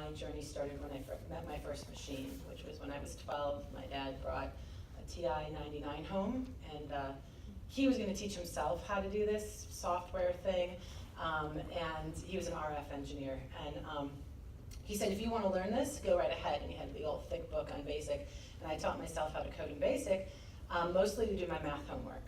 my journey started when I met my first machine, which was when I was 12. My dad brought a TI-99 home, and he was going to teach himself how to do this software thing, and he was an RF engineer. And he said, if you want to learn this, go right ahead. And he had the old thick book on BASIC, and I taught myself how to code in BASIC, mostly to do my math homework.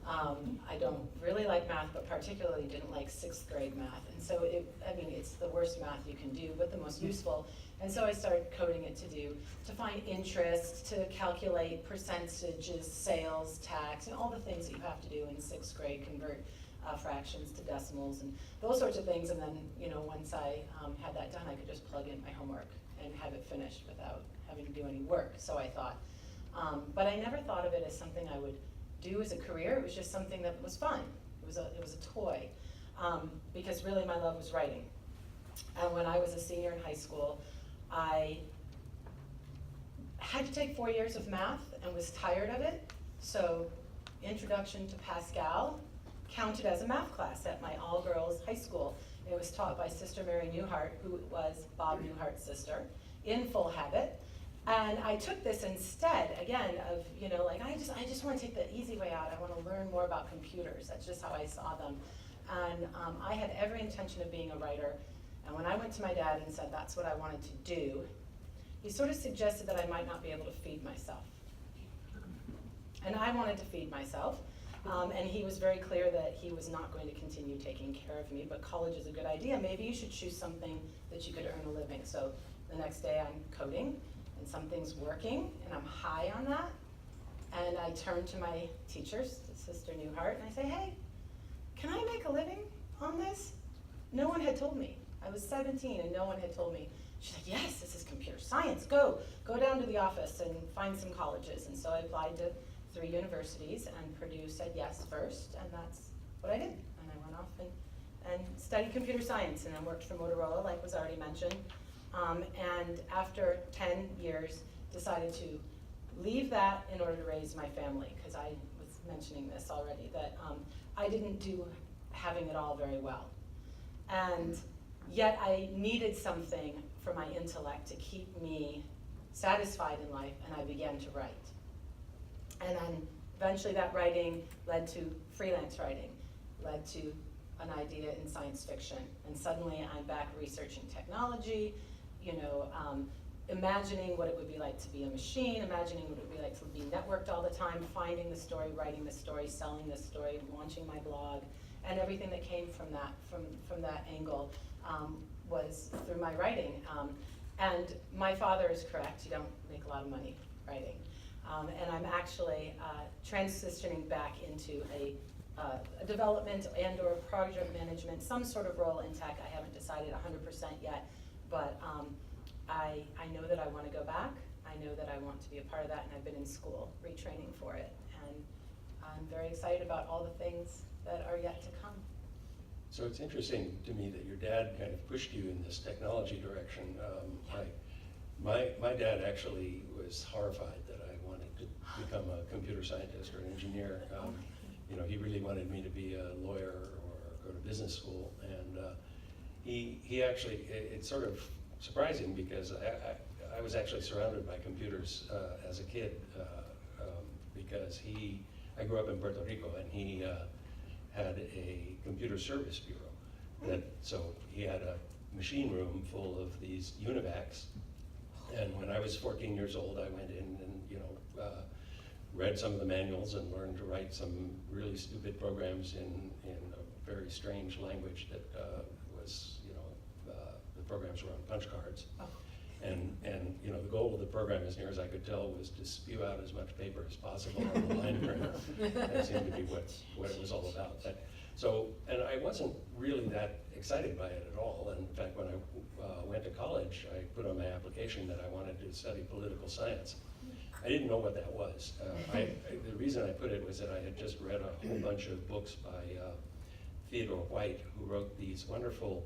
I don't really like math, but particularly didn't like 6th grade math. And so, it's the worst math you can do, but the most useful. And so I started coding it to find interest, to calculate percentages, sales, tax, and all the things that you have to do in 6th grade, convert fractions to decimals and those sorts of things. And then, once I had that done, I could just plug in my homework and have it finished without having to do any work, so I thought. But I never thought of it as something I would do as a career. It was just something that was fun. It was a toy, because really my love was writing. And when I was a senior in high school, I had to take 4 years of math and was tired of it. So Introduction to Pascal counted as a math class at my all-girls high school. It was taught by Sister Mary Newhart, who was Bob Newhart's sister, in full habit. And I took this instead, again, of, I just want to take the easy way out. I want to learn more about computers. That's just how I saw them. And I had every intention of being a writer. And when I went to my dad and said that's what I wanted to do, he sort of suggested that I might not be able to feed myself. And I wanted to feed myself. And he was very clear that he was not going to continue taking care of me, but college is a good idea. Maybe you should choose something that you could earn a living. So the next day I'm coding, and something's working, and I'm high on that. And I turn to my teachers, Sister Newhart, and I say, hey, can I make a living on this? No one had told me. I was 17 and no one had told me. She's like, yes, this is computer science. Go down to the office and find some colleges. And so I applied to 3 universities, and Purdue said yes first, and that's what I did. And I went off and studied computer science, and then worked for Motorola, like was already mentioned. And after 10 years, decided to leave that in order to raise my family, because I was mentioning this already, that I didn't do having it all very well. And yet I needed something for my intellect to keep me satisfied in life, and I began to write. And then eventually that writing led to freelance writing, led to an idea in science fiction. And suddenly I'm back researching technology, imagining what it would be like to be a machine, imagining what it would be like to be networked all the time, finding the story, writing the story, selling the story, launching my blog, and everything that came from that angle was through my writing. And my father is correct, you don't make a lot of money writing. And I'm actually transitioning back into a development and or project management, some sort of role in tech. I haven't decided 100% yet, but I know that I want to go back. I know that I want to be a part of that, and I've been in school retraining for it. And I'm very excited about all the things that are yet to come. So it's interesting to me that your dad kind of pushed you in this technology direction. My dad actually was horrified that I wanted to become a computer scientist or an engineer. He really wanted me to be a lawyer or go to business school, and he actually, it's sort of surprising because I was actually surrounded by computers as a kid, because I grew up in Puerto Rico, and he had a computer service bureau. So he had a machine room full of these UNIVACs, and when I was 14 years old, I went in and read some of the manuals and learned to write some really stupid programs in a very strange language that was, the programs were on punch cards. Oh. And the goal of the program, as near as I could tell, was to spew out as much paper as possible on the line printer. That seemed to be what it was all about. And I wasn't really that excited by it at all. And in fact, when I went to college, I put on my application that I wanted to study political science. I didn't know what that was. The reason I put it was that I had just read a whole bunch of books by Theodore White, who wrote these wonderful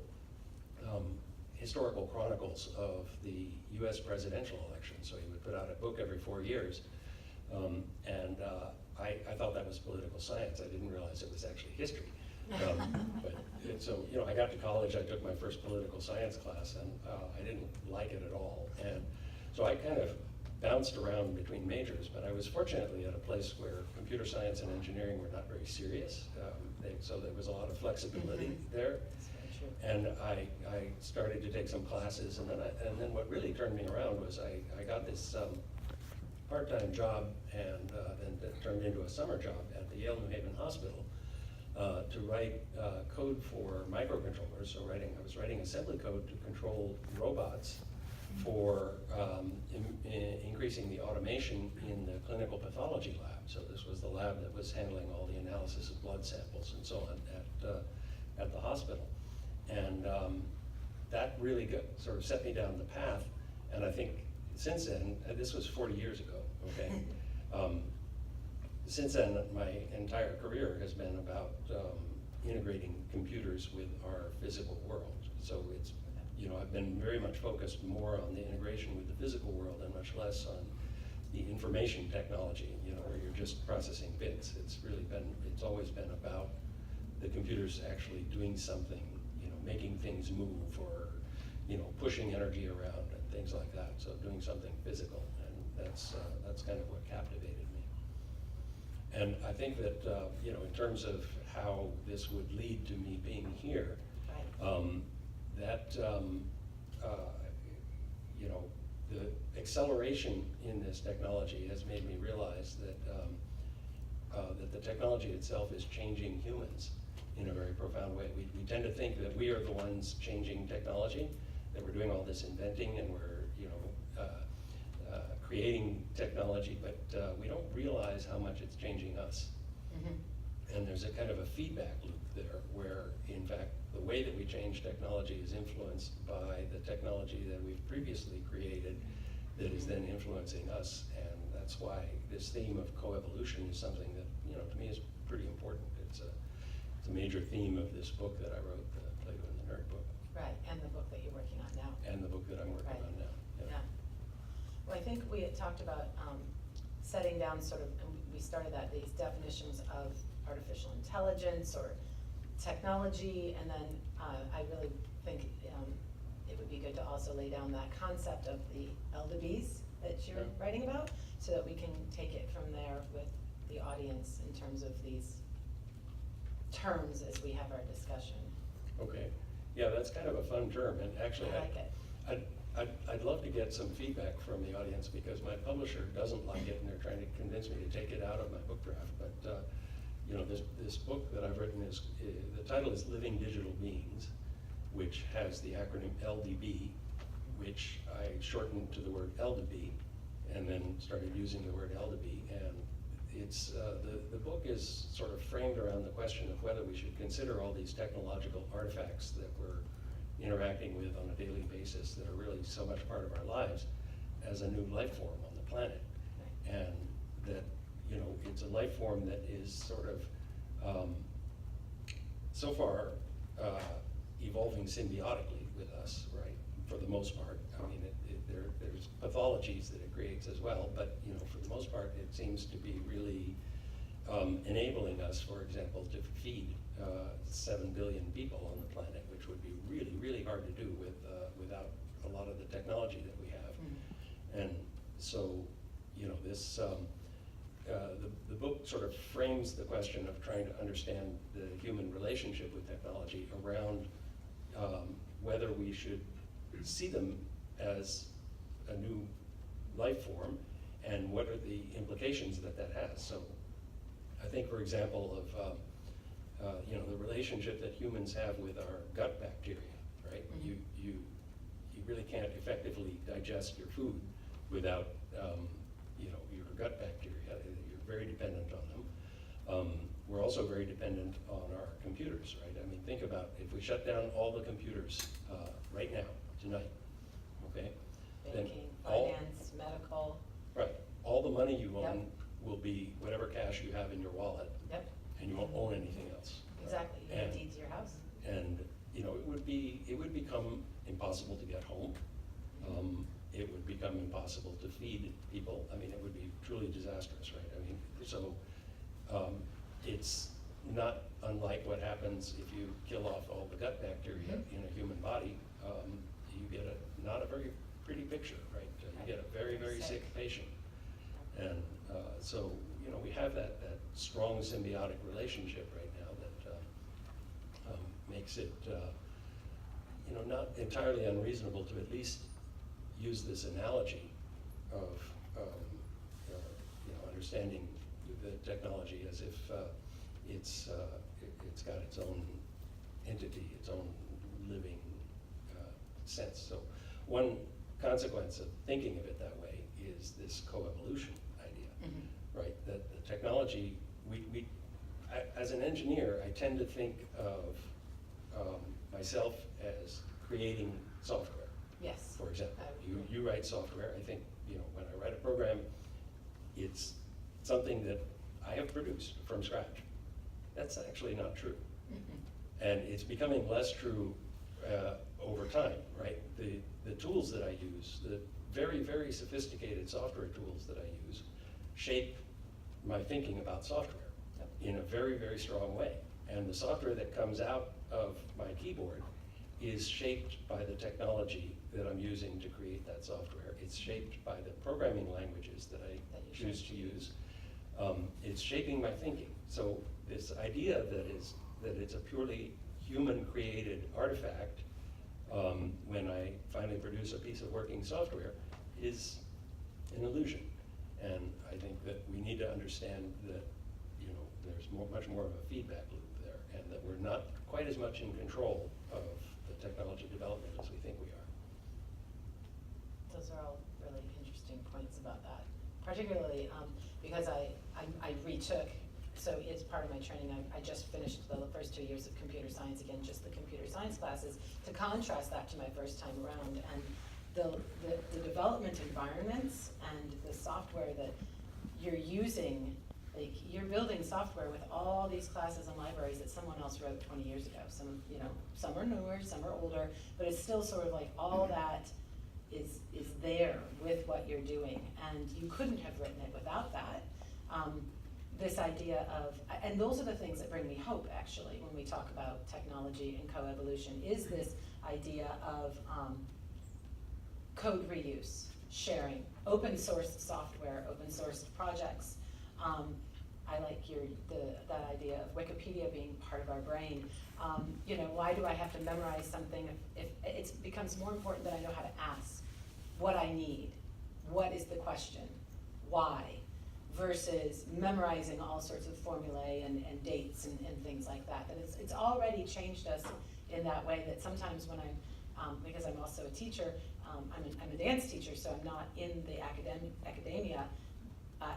historical chronicles of the US presidential election. So he would put out a book every 4 years. I thought that was political science. I didn't realize it was actually history. So, I got to college, I took my first political science class, and I didn't like it at all. And so I kind of bounced around between majors, but I was fortunately at a place where computer science and engineering were not very serious. So there was a lot of flexibility there. That's very true. And I started to take some classes, and then what really turned me around was I got this part-time job, and then it turned into a summer job at the Yale New Haven Hospital to write code for microcontrollers. So I was writing assembly code to control robots for increasing the automation in the clinical pathology lab. So this was the lab that was handling all the analysis of blood samples and so on at the hospital. And that really sort of set me down the path. And I think since then, this was 40 years ago, okay? Since then, my entire career has been about integrating computers with our physical world. So it's, I've been very much focused more on the integration with the physical world and much less on the information technology, where you're just processing bits. It's always been about the computers actually doing something, making things move, or, pushing energy around and things like that. So doing something physical, and that's kind of what captivated me. And I think that, in terms of how this would lead to me being here, the acceleration in this technology has made me realize that the technology itself is changing humans in a very profound way. We tend to think that we are the ones changing technology, that we're doing all this inventing and we're creating technology, but we don't realize how much it's changing us. Mm-hmm. And there's a kind of a feedback loop there where, in fact, the way that we change technology is influenced by the technology that we've previously created that is then influencing us. And that's why this theme of coevolution is something that, to me is pretty important. It's a major theme of this book that I wrote, the Plato and the Nerd book. Right, and the book that you're working on now. And the book that I'm working on now. Yeah. Well, I think we had talked about setting down and we started these definitions of artificial intelligence or technology, and then I really think it would be good to also lay down that concept of the LDBs that you're writing about, so that we can take it from there with the audience in terms of these terms as we have our discussion. Okay. Yeah, that's kind of a fun term, and actually I like it. I'd love to get some feedback from the audience, because my publisher doesn't like it, and they're trying to convince me to take it out of my book draft. But this book that I've written the title is Living Digital Beings, which has the acronym LDB, which I shortened to the word LDB, and then started using the word LDB. And it's the book is sort of framed around the question of whether we should consider all these technological artifacts that we're interacting with on a daily basis that are really so much part of our lives as a new life form on the planet. And that, it's a life form that is sort of so far evolving symbiotically with us, right, for the most part. I mean, there's pathologies that it creates as well, but for the most part, it seems to be really enabling us, for example, to feed 7 billion people on the planet, which would be really, really hard to do without a lot of the technology that we have. Mm-hmm. And so, the book sort of frames the question of trying to understand the human relationship with technology around whether we should see them as a new life form, and what are the implications that has. So I think, for example, of the relationship that humans have with our gut bacteria, right? Mm-hmm. You really can't effectively digest your food without your gut bacteria. You're very dependent on them. We're also very dependent on our computers, right? I mean, think about if we shut down all the computers right now, tonight, okay? Banking, finance, medical. Right. All the money you own will be whatever cash you have in your wallet. Yep. And you won't own anything else. Exactly. You have deeds to your house. And it would become impossible to get home. It would become impossible to feed people. I mean, it would be truly disastrous, right? I mean, so it's not unlike what happens if you kill off all the gut bacteria in a human body. You get not a very pretty picture, right? You get a very, very sick patient. And so, we have that strong symbiotic relationship right now that makes it, not entirely unreasonable to at least use this analogy of, understanding the technology as if it's got its own entity, its own living sense. So one consequence of thinking of it that way is this coevolution idea, right? That the technology, as an engineer, I tend to think of myself as creating software. Yes. For example, you write software. I think, when I write a program, it's something that I have produced from scratch. That's actually not true. And it's becoming less true over time, right? The tools that I use, the very, very sophisticated software tools that I use, shape my thinking about software in a very, very strong way. And the software that comes out of my keyboard is shaped by the technology that I'm using to create that software. It's shaped by the programming languages that I choose to use. It's shaping my thinking. So this idea that it's a purely human-created artifact when I finally produce a piece of working software is an illusion. And I think that we need to understand that there's much more of a feedback loop there, and that we're not quite as much in control of the technology development as we think we are. Those are all really interesting points about that, particularly because I retook, so it's part of my training, I just finished the first 2 years of computer science, again, just the computer science classes, to contrast that to my first time around. And the development environments and the software that you're using, like you're building software with all these classes and libraries that someone else wrote 20 years ago. Some are newer, some are older, but it's still sort of like all that is there with what you're doing, and you couldn't have written it without that. This idea of, and those are the things that bring me hope actually when we talk about technology and coevolution, is this idea of code reuse, sharing, open source software, open source projects. I like that idea of Wikipedia being part of our brain. Why do I have to memorize something if it becomes more important that I know how to ask what I need, what is the question, why, versus memorizing all sorts of formulae and dates and things like that. And it's already changed us in that way that sometimes when because I'm also a teacher, I'm a dance teacher, so I'm not in the academia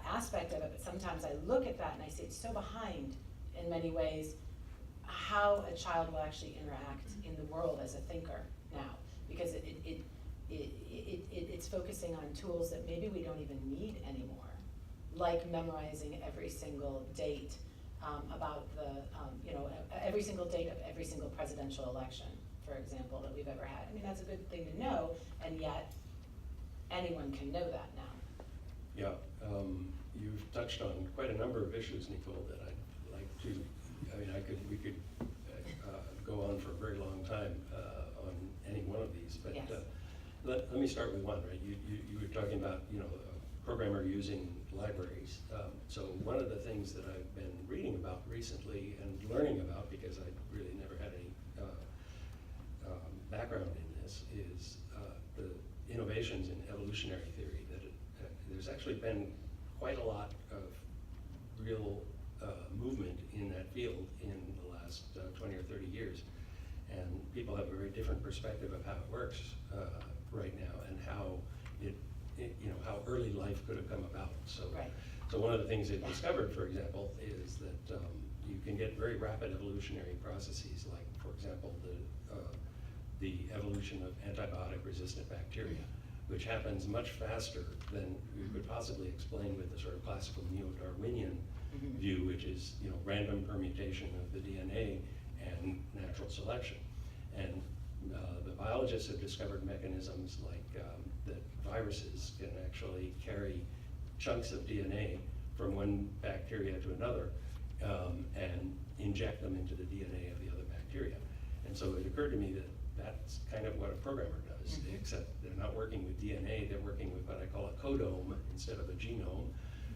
aspect of it, but sometimes I look at that and I see it's so behind in many ways how a child will actually interact in the world as a thinker now, because it's focusing on tools that maybe we don't even need anymore, like memorizing every single date about every single date of every single presidential election, for example, that we've ever had. I mean, that's a good thing to know, and yet anyone can know that now. Yeah, you've touched on quite a number of issues, Nicole, that I'd like to, we could go on for a very long time on any one of these, but yes. Let me start with one, right? You were talking about, a programmer using libraries. So one of the things that I've been reading about recently and learning about, because I really never had any background in this, is the innovations in evolutionary theory. There's actually been quite a lot of real movement in that field in the last 20 or 30 years. And people have a very different perspective of how it works right now, and how how early life could have come about. So, right. So one of the things they've discovered, for example, is that you can get very rapid evolutionary processes, like, for example, the evolution of antibiotic-resistant bacteria, which happens much faster than we could possibly explain with the sort of classical neo-Darwinian view, which is random permutation of the DNA and natural selection. And the biologists have discovered mechanisms like that viruses can actually carry chunks of DNA from one bacteria to another, and inject them into the DNA of the other bacteria. And so it occurred to me that that's kind of what a programmer does, except they're not working with DNA, they're working with what I call a codome instead of a genome,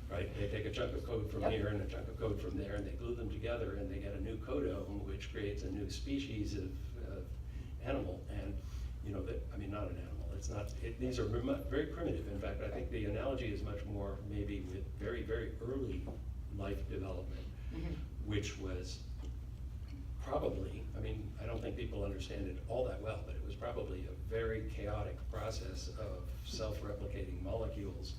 right? They take a chunk of code from here and a chunk of code from there, and they glue them together, and they get a new codome, which creates a new species of animal. And, you know, I mean, not an animal, it's not, these are very primitive. In fact, I think the analogy is much more maybe with very, very early life development, which was probably, I mean, I don't think people understand it all that well, but it was probably a very chaotic process of self-replicating molecules,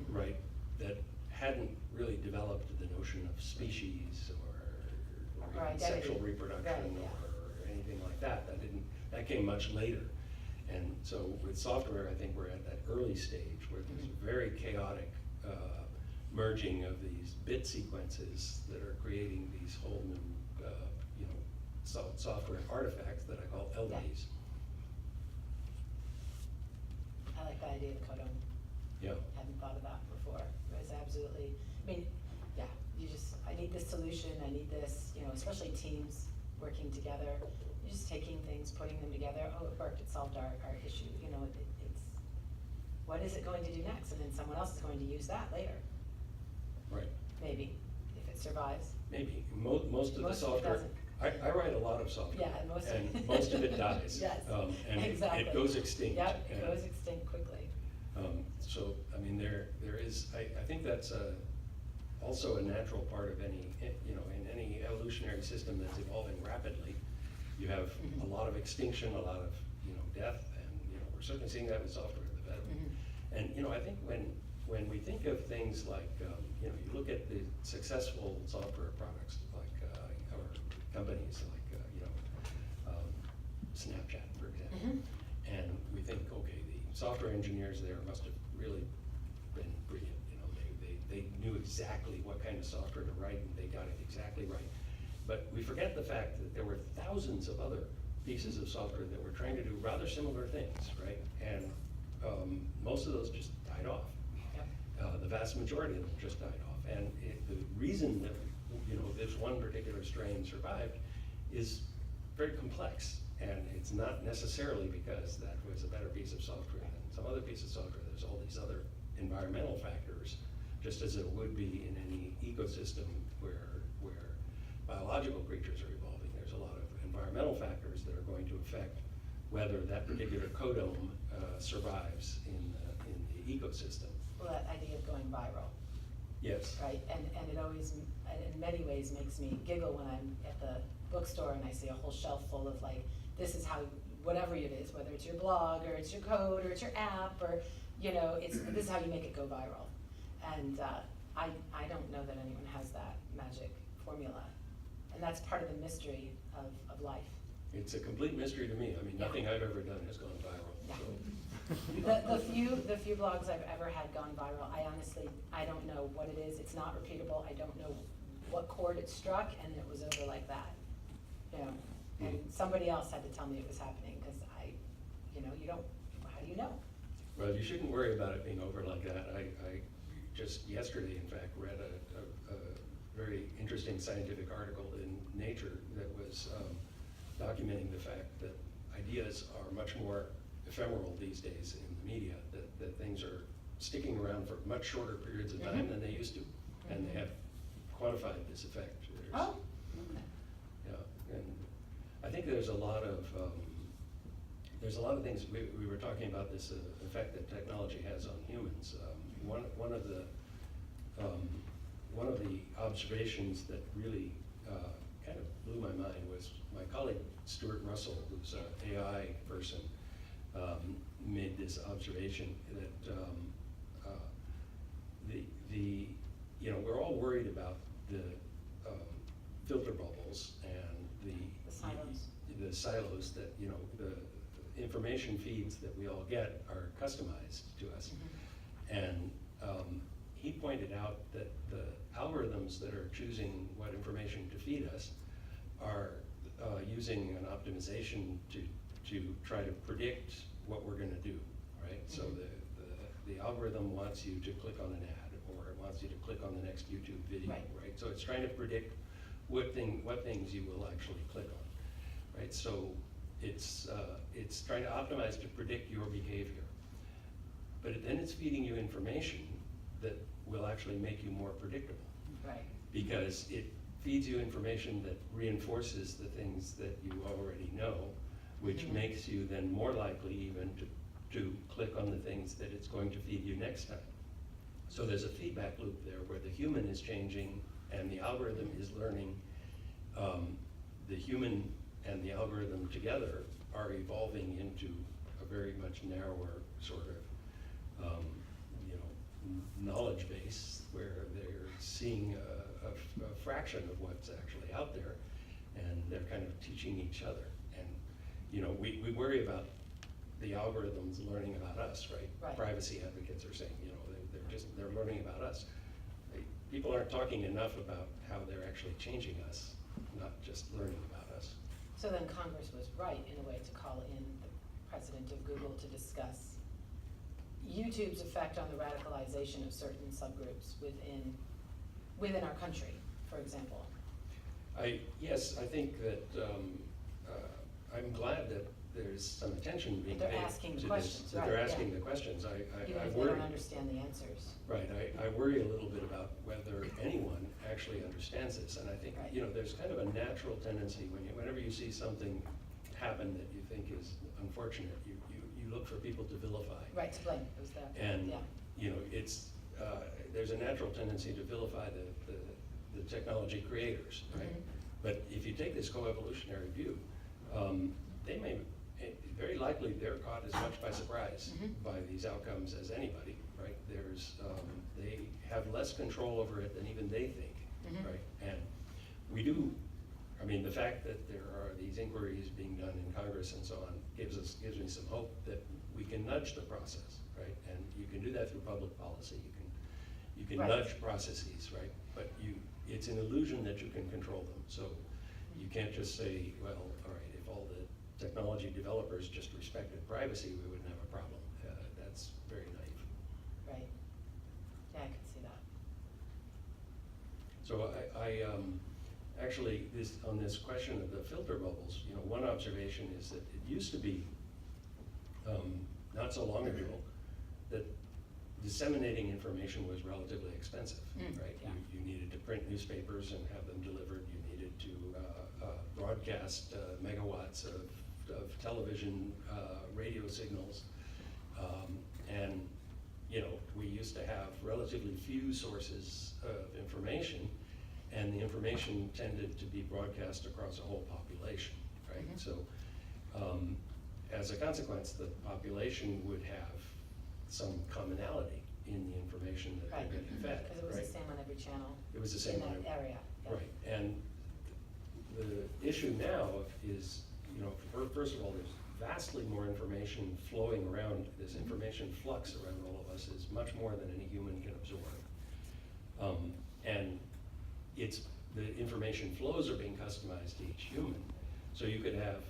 right, that hadn't really developed the notion of species or even sexual reproduction or anything like that. That came much later. And so with software, I think we're at that early stage where there's a very chaotic merging of these bit sequences that are creating these whole new software artifacts that I call LDs. I like the idea of the codome. Yeah. Hadn't thought of that before. It was absolutely, I mean, yeah, I need this solution, I need this, especially teams working together. You're just taking things, putting them together. Oh, it worked, it solved our issue. It's, what is it going to do next? And then someone else is going to use that later. Right. Maybe, if it survives. Maybe. Most of the software. I write a lot of software. Yeah, and most of it dies. Yes, and exactly. It goes extinct. Yep, it goes extinct quickly. So, I mean, there is, I think that's also a natural part of any, in any evolutionary system that's evolving rapidly. You have a lot of extinction, a lot of, death, and, we're certainly seeing that with software development. And, I think when we think of things like, you look at the successful software products like, or companies like, Snapchat, for example, and we think, okay, the software engineers there must have really been brilliant. They knew exactly what kind of software to write, and they got it exactly right. But we forget the fact that there were thousands of other pieces of software that were trying to do rather similar things, right? And most of those just died off. The vast majority of them just died off. And the reason that this one particular strain survived is very complex. And it's not necessarily because that was a better piece of software than some other piece of software. There's all these other environmental factors, just as it would be in any ecosystem where biological creatures are evolving. There's a lot of environmental factors that are going to affect whether that particular codome survives in the ecosystem. Well, that idea of going viral. Yes. Right, and it always, in many ways, makes me giggle when I'm at the bookstore and I see a whole shelf full of like, this is how, whatever it is, whether it's your blog or it's your code or it's your app or, this is how you make it go viral. And I don't know that anyone has that magic formula. And that's part of the mystery of life. It's a complete mystery to me. I mean, nothing I've ever done has gone viral. Yeah. So. The few blogs I've ever had gone viral, I don't know what it is. It's not repeatable. I don't know what chord it struck, and it was over like that. And somebody else had to tell me it was happening, because you don't, how do you know? Well, you shouldn't worry about it being over like that. I just yesterday, in fact, read a very interesting scientific article in Nature that was documenting the fact that ideas are much more ephemeral these days in the media, that things are sticking around for much shorter periods of time than they used to. And they have quantified this effect. Oh. Yeah, and I think there's a lot of things. We were talking about this effect that technology has on humans. One of the observations that really kind of blew my mind was my colleague Stuart Russell, who's an AI person, made this observation that we're all worried about the filter bubbles and the silos that the information feeds that we all get are customized to us. And he pointed out that the algorithms that are choosing what information to feed us are using an optimization to try to predict what we're going to do, right? So the algorithm wants you to click on an ad, or it wants you to click on the next YouTube video, right? So it's trying to predict what things you will actually click on, right? So it's trying to optimize to predict your behavior. But then it's feeding you information that will actually make you more predictable. Right. Because it feeds you information that reinforces the things that you already know, which makes you then more likely even to click on the things that it's going to feed you next time. So there's a feedback loop there where the human is changing and the algorithm is learning. The human and the algorithm together are evolving into a very much narrower sort of knowledge base where they're seeing a fraction of what's actually out there, and they're kind of teaching each other. And we worry about the algorithms learning about us, right? Right. Privacy advocates are saying, they're learning about us. People aren't talking enough about how they're actually changing us, not just learning about us. So then Congress was right in a way to call in the president of Google to discuss YouTube's effect on the radicalization of certain subgroups within our country, for example. Yes, I think that I'm glad that there's some attention being paid They're asking to the this. questions, That right, they're yeah. asking the questions. I Even if they worry. don't understand the answers. Right, I worry a little bit about whether anyone actually understands this, and I think, Right. There's kind of a natural tendency whenever you see something happen that you think is unfortunate, you look for people to vilify. Right, to blame, it was that, And, yeah. There's a natural tendency to vilify the technology creators, right? But if you take this coevolutionary view, they may, very likely they're caught as much by surprise by these outcomes as anybody, right? They have less control over it than even they think, right? And we do, the fact that there are these inquiries being done in Congress and so on gives me some hope that we can nudge the process, right? And you can do that through public policy. You can Right. nudge processes, right? But it's an illusion that you can control them. So you can't just say, well, all right, if all the technology developers just respected privacy, we wouldn't have a problem. That's very naive. Right. Yeah, I can see that. So I actually, on this question of the filter bubbles, one observation is that it used to be, not so long ago, that disseminating information was relatively expensive, right? Yeah. You needed to print newspapers and have them delivered. You needed to broadcast megawatts of television, radio signals. And, we used to have relatively few sources of information, and the information tended to be broadcast across a whole population, right? So, as a consequence, the population would have some commonality in the information that Right. they're getting fed, Because it was right? the same on every channel. It was the same on in that area. Yeah. Right, and the issue now is, first of all, there's vastly more information flowing around. This information flux around all of us is much more than any human can absorb. And the information flows are being customized to each human. So you could have,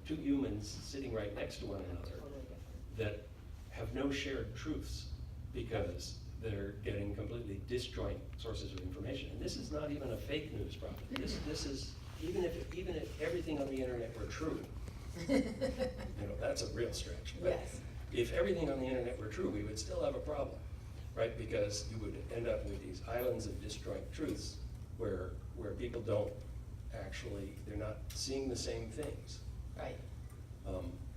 two humans sitting right next to one another Totally different. that have no shared truths because they're getting completely disjoint sources of information. And this is not even a fake news problem. This is, even if everything on the internet were true, that's a real stretch. But Yes. if everything on the internet were true, we would still have a problem, right? Because you would end up with these islands of disjoint truths where people don't actually, they're not seeing the same things. Right.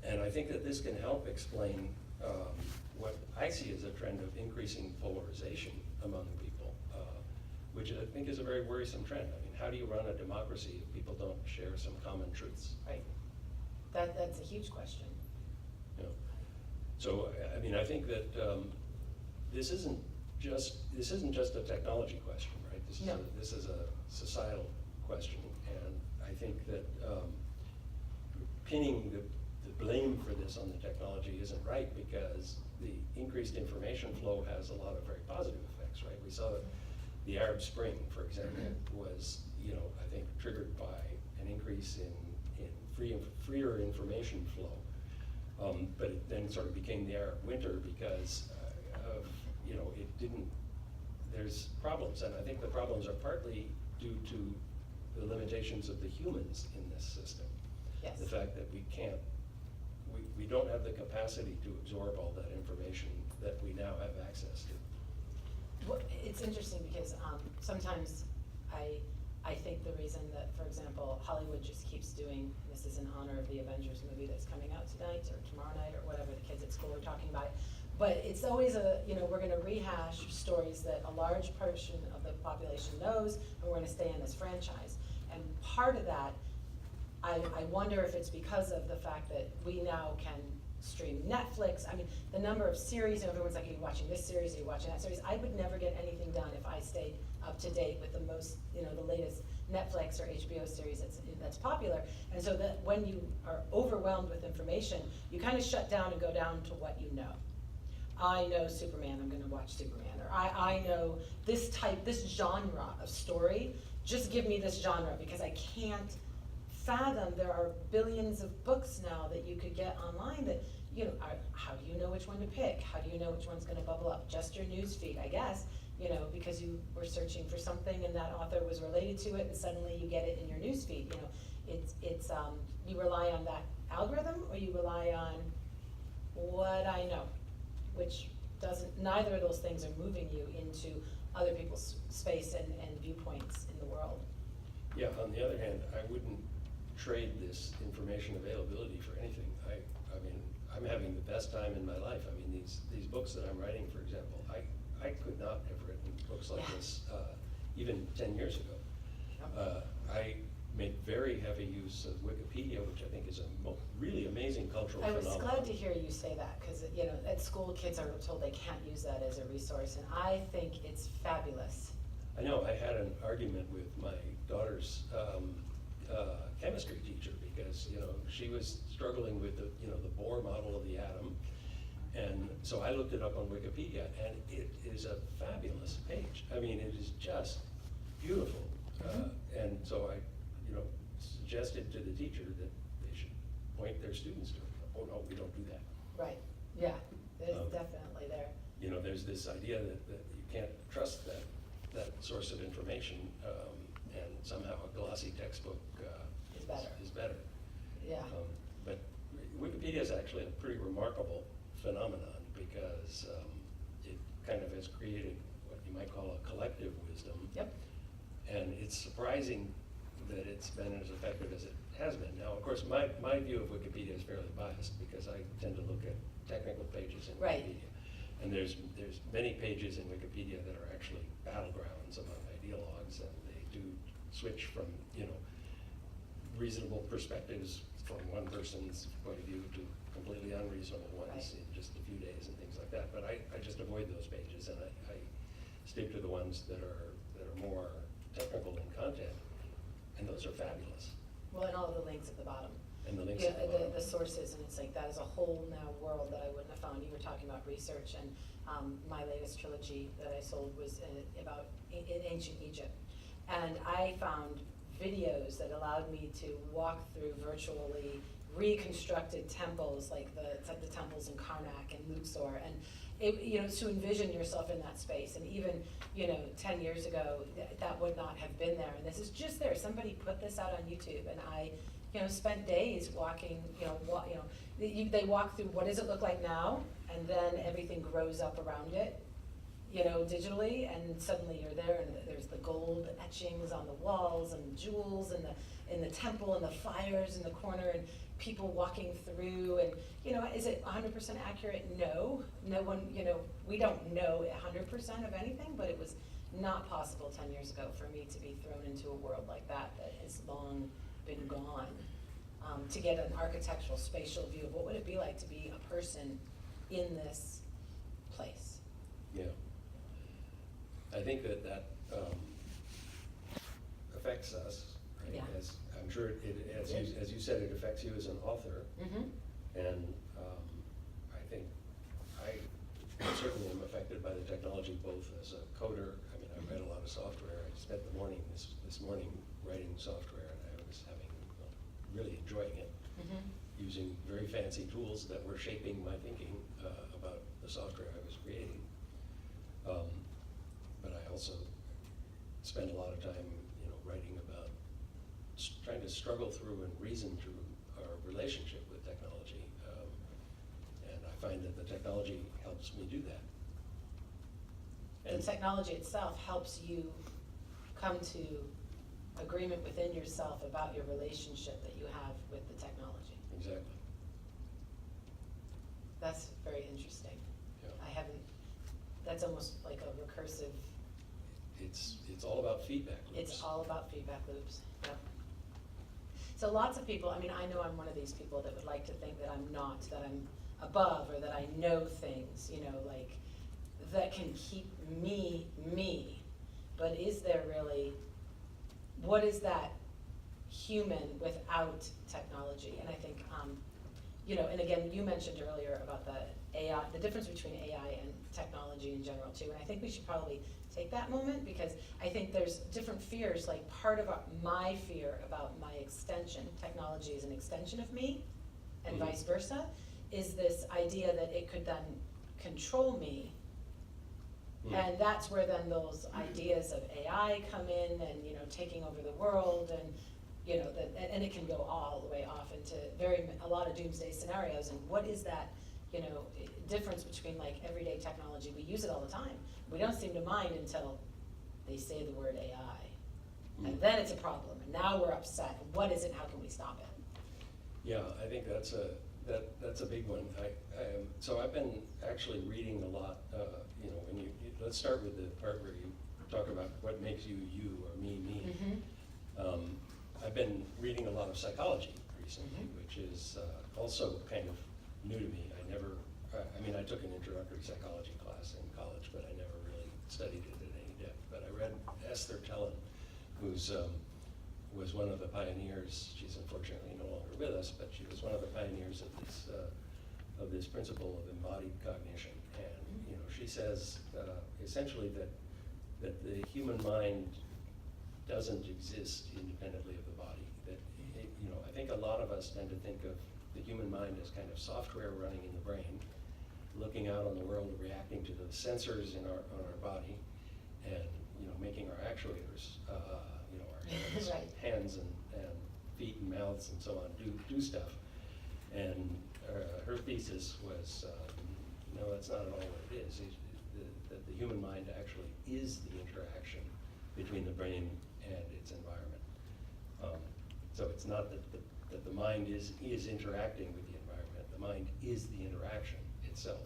And I think that this can help explain what I see as a trend of increasing polarization among people, which I think is a very worrisome trend. How do you run a democracy if people don't share some common truths? Right. That's a huge question. So, I think that this isn't just a technology question, right? This is a societal question, and I think that pinning the blame for this on the technology isn't right, because the increased information flow has a lot of very positive effects, right? We saw the Arab Spring, for example, was, I think triggered by an increase in freer information flow. But it then sort of became the Arab Winter because of, there's problems, and I think the problems are partly due to the limitations of the humans in this system. Yes. The fact that we don't have the capacity to absorb all that information that we now have access to. Well, it's interesting because sometimes I think the reason that, for example, Hollywood just keeps doing, this is in honor of the Avengers movie that's coming out tonight or tomorrow night or whatever, the kids at school are talking about it. But it's always we're gonna rehash stories that a large portion of the population knows, and we're gonna stay in this franchise. And part of that, I wonder if it's because of the fact that we now can stream Netflix. I mean, the number of series, everyone's like, are you watching this series, are you watching that series? I would never get anything done if I stayed up to date with the most, the latest Netflix or HBO series that's popular. And so that when you are overwhelmed with information, you kind of shut down and go down to what you know. I know Superman, I'm gonna watch Superman. Or I know this genre of story, just give me this genre, because I can't fathom there are billions of books now that you could get online that, how do you know which one to pick? How do you know which one's gonna bubble up? Just your news feed, I guess, because you were searching for something and that author was related to it and suddenly you get it in your news feed. It's you rely on that algorithm or you rely on what I know, which neither of those things are moving you into other people's space and viewpoints in the world. Yeah, on the other hand, I wouldn't trade this information availability for anything. I mean, I'm having the best time in my life. I mean, these books that I'm writing, for example, I could not have written books like this even 10 years ago. I make very heavy use of Wikipedia, which I think is a really amazing cultural phenomenon. I was glad to hear you say that, because at school kids are told they can't use that as a resource, and I think it's fabulous. I know, I had an argument with my daughter's chemistry teacher because, she was struggling with the Bohr model of the atom. And so I looked it up on Wikipedia, and it is a fabulous page. I mean, it is just beautiful. And so I, suggested to the teacher that they should point their students to it. Oh, no, we don't do that. Right, yeah, it's definitely there. There's this idea that you can't trust that source of information, and somehow a glossy textbook is better. Yeah. But Wikipedia is actually a pretty remarkable phenomenon because it kind of has created what you might call a collective wisdom. Yep. And it's surprising that it's been as effective as it has been. Now, of course, my view of Wikipedia is fairly biased because I tend to look at technical pages in Right. Wikipedia. And there's many pages in Wikipedia that are actually battlegrounds among ideologues, and they do switch from, reasonable perspectives from one person's point of view to completely unreasonable ones Right. in just a few days and things like that. But I just avoid those pages, and I stick to the ones that are more technical in content, and those are fabulous. Well, and all the links at the bottom. And the links Yeah, at the bottom. the sources, and it's like, that is a whole now world that I wouldn't have found. You were talking about research, and my latest trilogy that I sold was about in ancient Egypt. And I found videos that allowed me to walk through virtually reconstructed temples, like the temples in Karnak and Luxor, and to envision yourself in that space. And even 10 years ago, that would not have been there. And this is just there. Somebody put this out on YouTube, and I spent days walking. They walk through what does it look like now, and then everything grows up around it, digitally, and suddenly you're there, and there's the gold etchings on the walls, and jewels, and in the temple, and the fires in the corner, and people walking through, and is it 100% accurate? No one, we don't know 100% of anything, but it was not possible 10 years ago for me to be thrown into a world like that has long been gone. To get an architectural spatial view of what would it be like to be a person in this place. Yeah. I think that affects us, right? Yeah. As I'm sure as you said, it affects you as an author. Mm-hmm. And I think I certainly am affected by the technology, both as a coder. I mean, I write a lot of software. I spent the morning, this morning, writing software, and I was really enjoying it, using very fancy tools that were shaping my thinking about the software I was creating. But I also spend a lot of time, writing about reason through our relationship with technology. And I find that the technology helps me do that. The technology itself helps you come to agreement within yourself about your relationship that you have with the technology. Exactly. That's very interesting. Yeah. That's almost like a recursive. It's all about feedback loops. It's all about feedback loops, yep. So lots of people, I mean, I know I'm one of these people that would like to think that I'm not, that I'm above, or that I know things, you know, like, that can keep me, me. But is there really, what is that human without technology? And I think, you know, and again, you mentioned earlier about the AI, the difference between AI and technology in general too. And I think we should probably take that moment, because I think there's different fears. Like, part of my fear about my extension, technology is an extension of me, and vice versa, is this idea that it could then control me. And that's where then those ideas of AI come in, and, you know, taking over the world, and, you know, and it can go all the way off into a lot of doomsday scenarios. And what is that, you know, difference between, like, everyday technology? We use it all the time. We don't seem to mind until they say the word AI. And then it's a problem, and now we're upset. And what is it? How can we stop it? Yeah, I think that's a big one. So I've been actually reading a lot. You know, when let's start with the part where you talk about what makes you you, or me me. I've been reading a lot of psychology recently, which is also kind of new to me. I mean, I took an introductory psychology class in college, but I never really studied it in any depth. But I read Esther Tellin, who's was one of the pioneers. She's unfortunately no longer with us, but she was one of the pioneers of this principle of embodied cognition. And, you know, she says essentially that the human mind doesn't exist independently of the body. That you know, I think a lot of us tend to think of the human mind as kind of software running in the brain, looking out on the world, reacting to the sensors on our body, and, you know, making our actuators, you know, our hands, Right. hands and feet and mouths and so on do stuff. And her thesis was, no, that's not at all what it is. That the human mind actually is the interaction between the brain and its environment. So it's not that the mind is interacting with the environment. The mind is the interaction itself.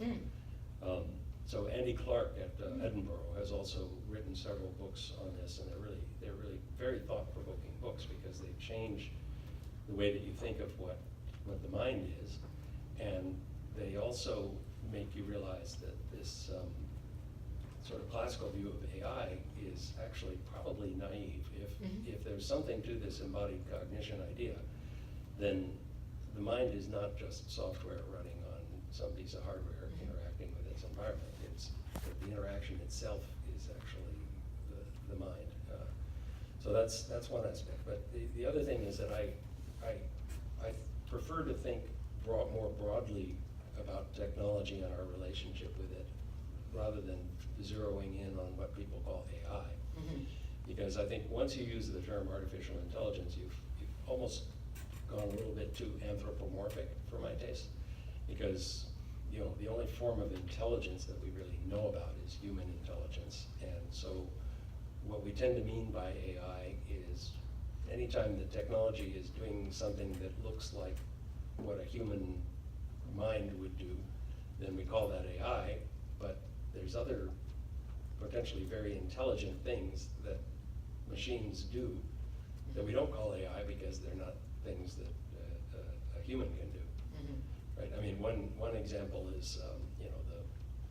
So Andy Clark at Edinburgh has also written several books on this, and they're really very thought-provoking books, because they change the way that you think of what the mind is, and they also make you realize that this sort of classical view of AI is actually probably naive. If there's something to this embodied cognition idea, then the mind is not just software running on some piece of hardware interacting with its environment. It's that the interaction itself is actually the mind. So that's one aspect. But the other thing is that I prefer to think more broadly about technology and our relationship with it, rather than zeroing in on what people call AI. Because I think once you use the term artificial intelligence, you've almost gone a little bit too anthropomorphic for my taste. Because, you know, the only form of intelligence that we really know about is human intelligence. And so what we tend to mean by AI is anytime the technology is doing something that looks like what a human mind would do, then we call that AI. But there's other potentially very intelligent things that machines do that we don't call AI, because they're not things that a human can do. Right? I mean, one example is you know,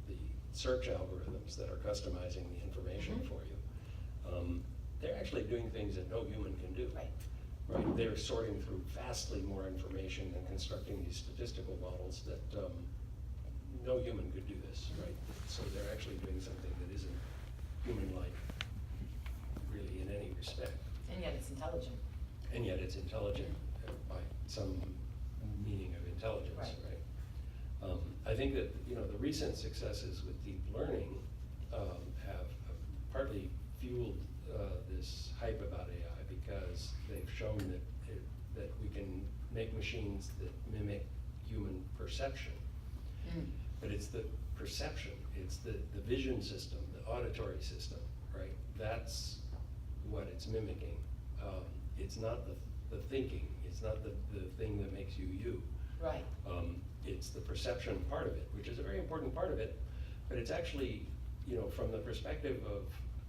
the search algorithms that are customizing the information for you. They're actually doing things that no human can do. Right? They're sorting through vastly more information and constructing these statistical models that no human could do this. Right? So they're actually doing something that isn't human-like, really, in any respect. And yet it's intelligent. And yet it's intelligent by some meaning of intelligence, right? I think that, you know, the recent successes with deep learning have partly fueled this hype about AI, because they've shown that we can make machines that mimic human perception. But it's the perception, it's the vision system, the auditory system, right? That's what it's mimicking. It's not the thinking, it's not the thing that makes you you. Right. It's the perception part of it, which is a very important part of it, but it's actually, you know, from the perspective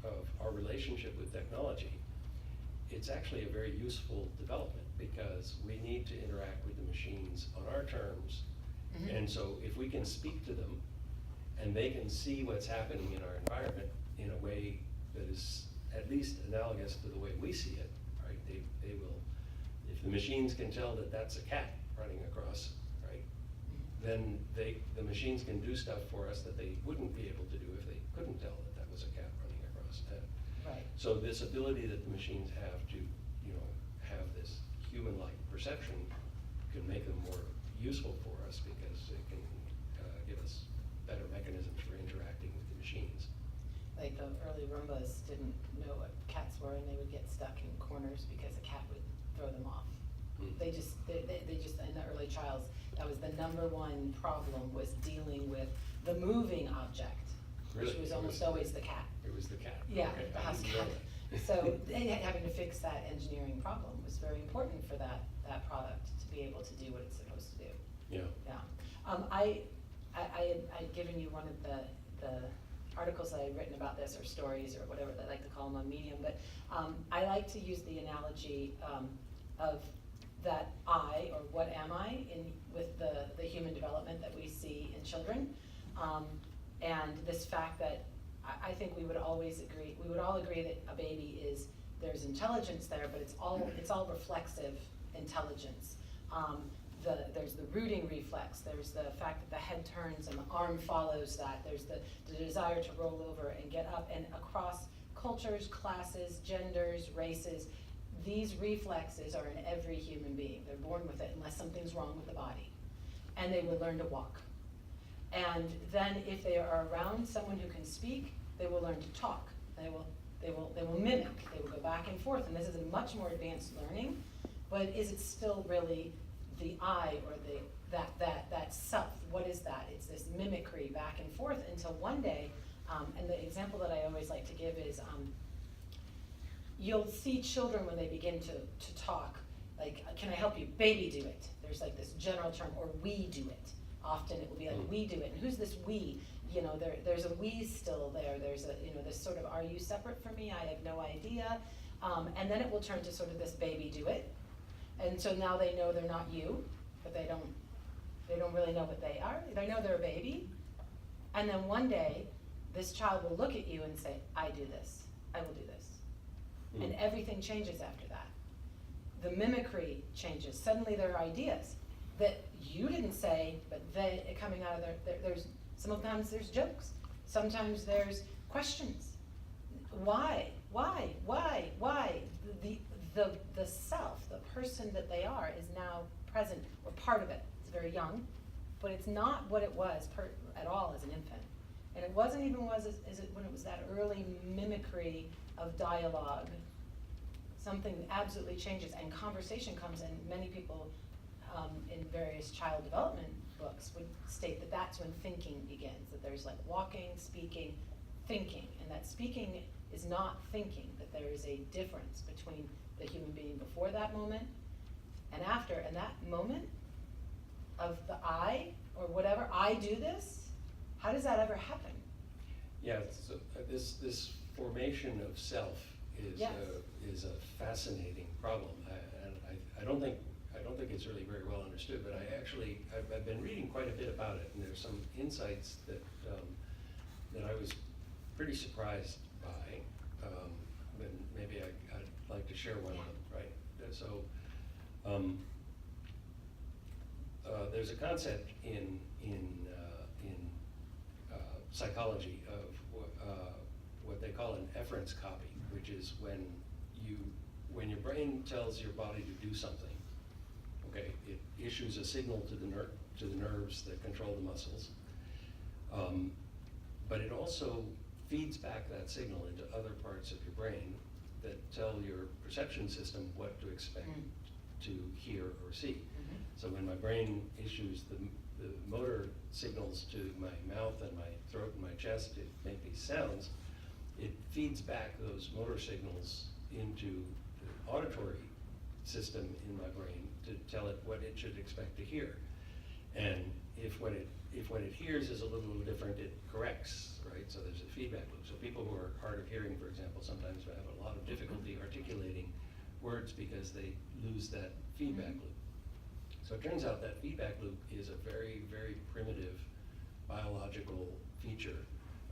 of our relationship with technology, it's actually a very useful development because we need to interact with the machines on our terms. And so if we can speak to them and they can see what's happening in our environment in a way that is at least analogous to the way we see it, right? They will, if the machines can tell that that's a cat running across, right? Then the machines can do stuff for us that they wouldn't be able to do if they couldn't tell that that was a cat running across. Right. So this ability that the machines have to, you know, have this human-like perception can make them more useful for us because it can give us better mechanisms for interacting with the machines. Like the early Roombas didn't know what cats were, and they would get stuck in corners because a cat would throw them off. They just, in the early trials, that was the #1 problem, was dealing with the moving object, which Really? was almost always the cat. It was the cat. Yeah, Okay, the I house didn't know cat. that. So having to fix that engineering problem was very important for that product to be able to do what it's supposed to do. Yeah. Yeah. I'd given you one of the articles that I'd written about this, or stories, or whatever they like to call them on Medium, but I like to use the analogy of that I, or what am I, with the human development that we see in children, and this fact that I think we would all agree that a baby there's intelligence there, but it's all reflexive intelligence. There's the rooting reflex, there's the fact that the head turns and the arm follows that, there's the desire to roll over and get up, and across cultures, classes, genders, races, these reflexes are in every human being. They're born with it unless something's wrong with the body. And they will learn to walk. And then if they are around someone who can speak, they will learn to talk. They will mimic, they will go back and forth, and this is a much more advanced learning, but is it still really the I, or that self? What is that? It's this mimicry back and forth until one day, and the example that I always like to give is, you'll see children when they begin to talk, like, can I help you? Baby, do it. There's like this general term, or we do it. Often it will be like, we do it, and who's this we? You know, there's a we still there. There's a, you know, this sort of, are you separate from me? I have no idea. And then it will turn to sort of this baby do it. And so now they know they're not you, but they don't really know what they are. They know they're a baby. And then one day, this child will look at you and say, I do this, I will do this. And everything changes after that. The mimicry changes. Suddenly there are ideas that you didn't say, but they coming out of there's, sometimes there's jokes. Sometimes there's questions. Why? The self, the person that they are, is now present, or part of it. It's very young, but it's not what it was at all as an infant. And it wasn't even when it was that early mimicry of dialogue. Something absolutely changes, and conversation comes in. Many people in various child development books would state that that's when thinking begins, that there's like walking, speaking, thinking, and that speaking is not thinking, that there is a difference between the human being before that moment and after, and that moment of the I, or whatever, I do this, how does that ever happen? Yeah, so this formation of self is a fascinating problem, and I don't think it's really very well understood. But I've been reading quite a bit about it, and there's some insights that I was pretty surprised by. And maybe I'd like to share one of them, right? So there's a concept in psychology of what they call an efference copy, which is when your brain tells your body to do something. Okay, it issues a signal to the nerves that control the muscles, but it also feeds back that signal into other parts of your brain that tell your perception system what to expect to hear or see. So when my brain issues the motor signals to my mouth and my throat and my chest to make these sounds, it feeds back those motor signals into the auditory system in my brain to tell it what it should expect to hear. And if what it hears is a little different, it corrects, right? So there's a feedback loop. So people who are hard of hearing, for example, sometimes have a lot of difficulty articulating words because they lose that feedback loop. So it turns out that feedback loop is a very, very primitive biological feature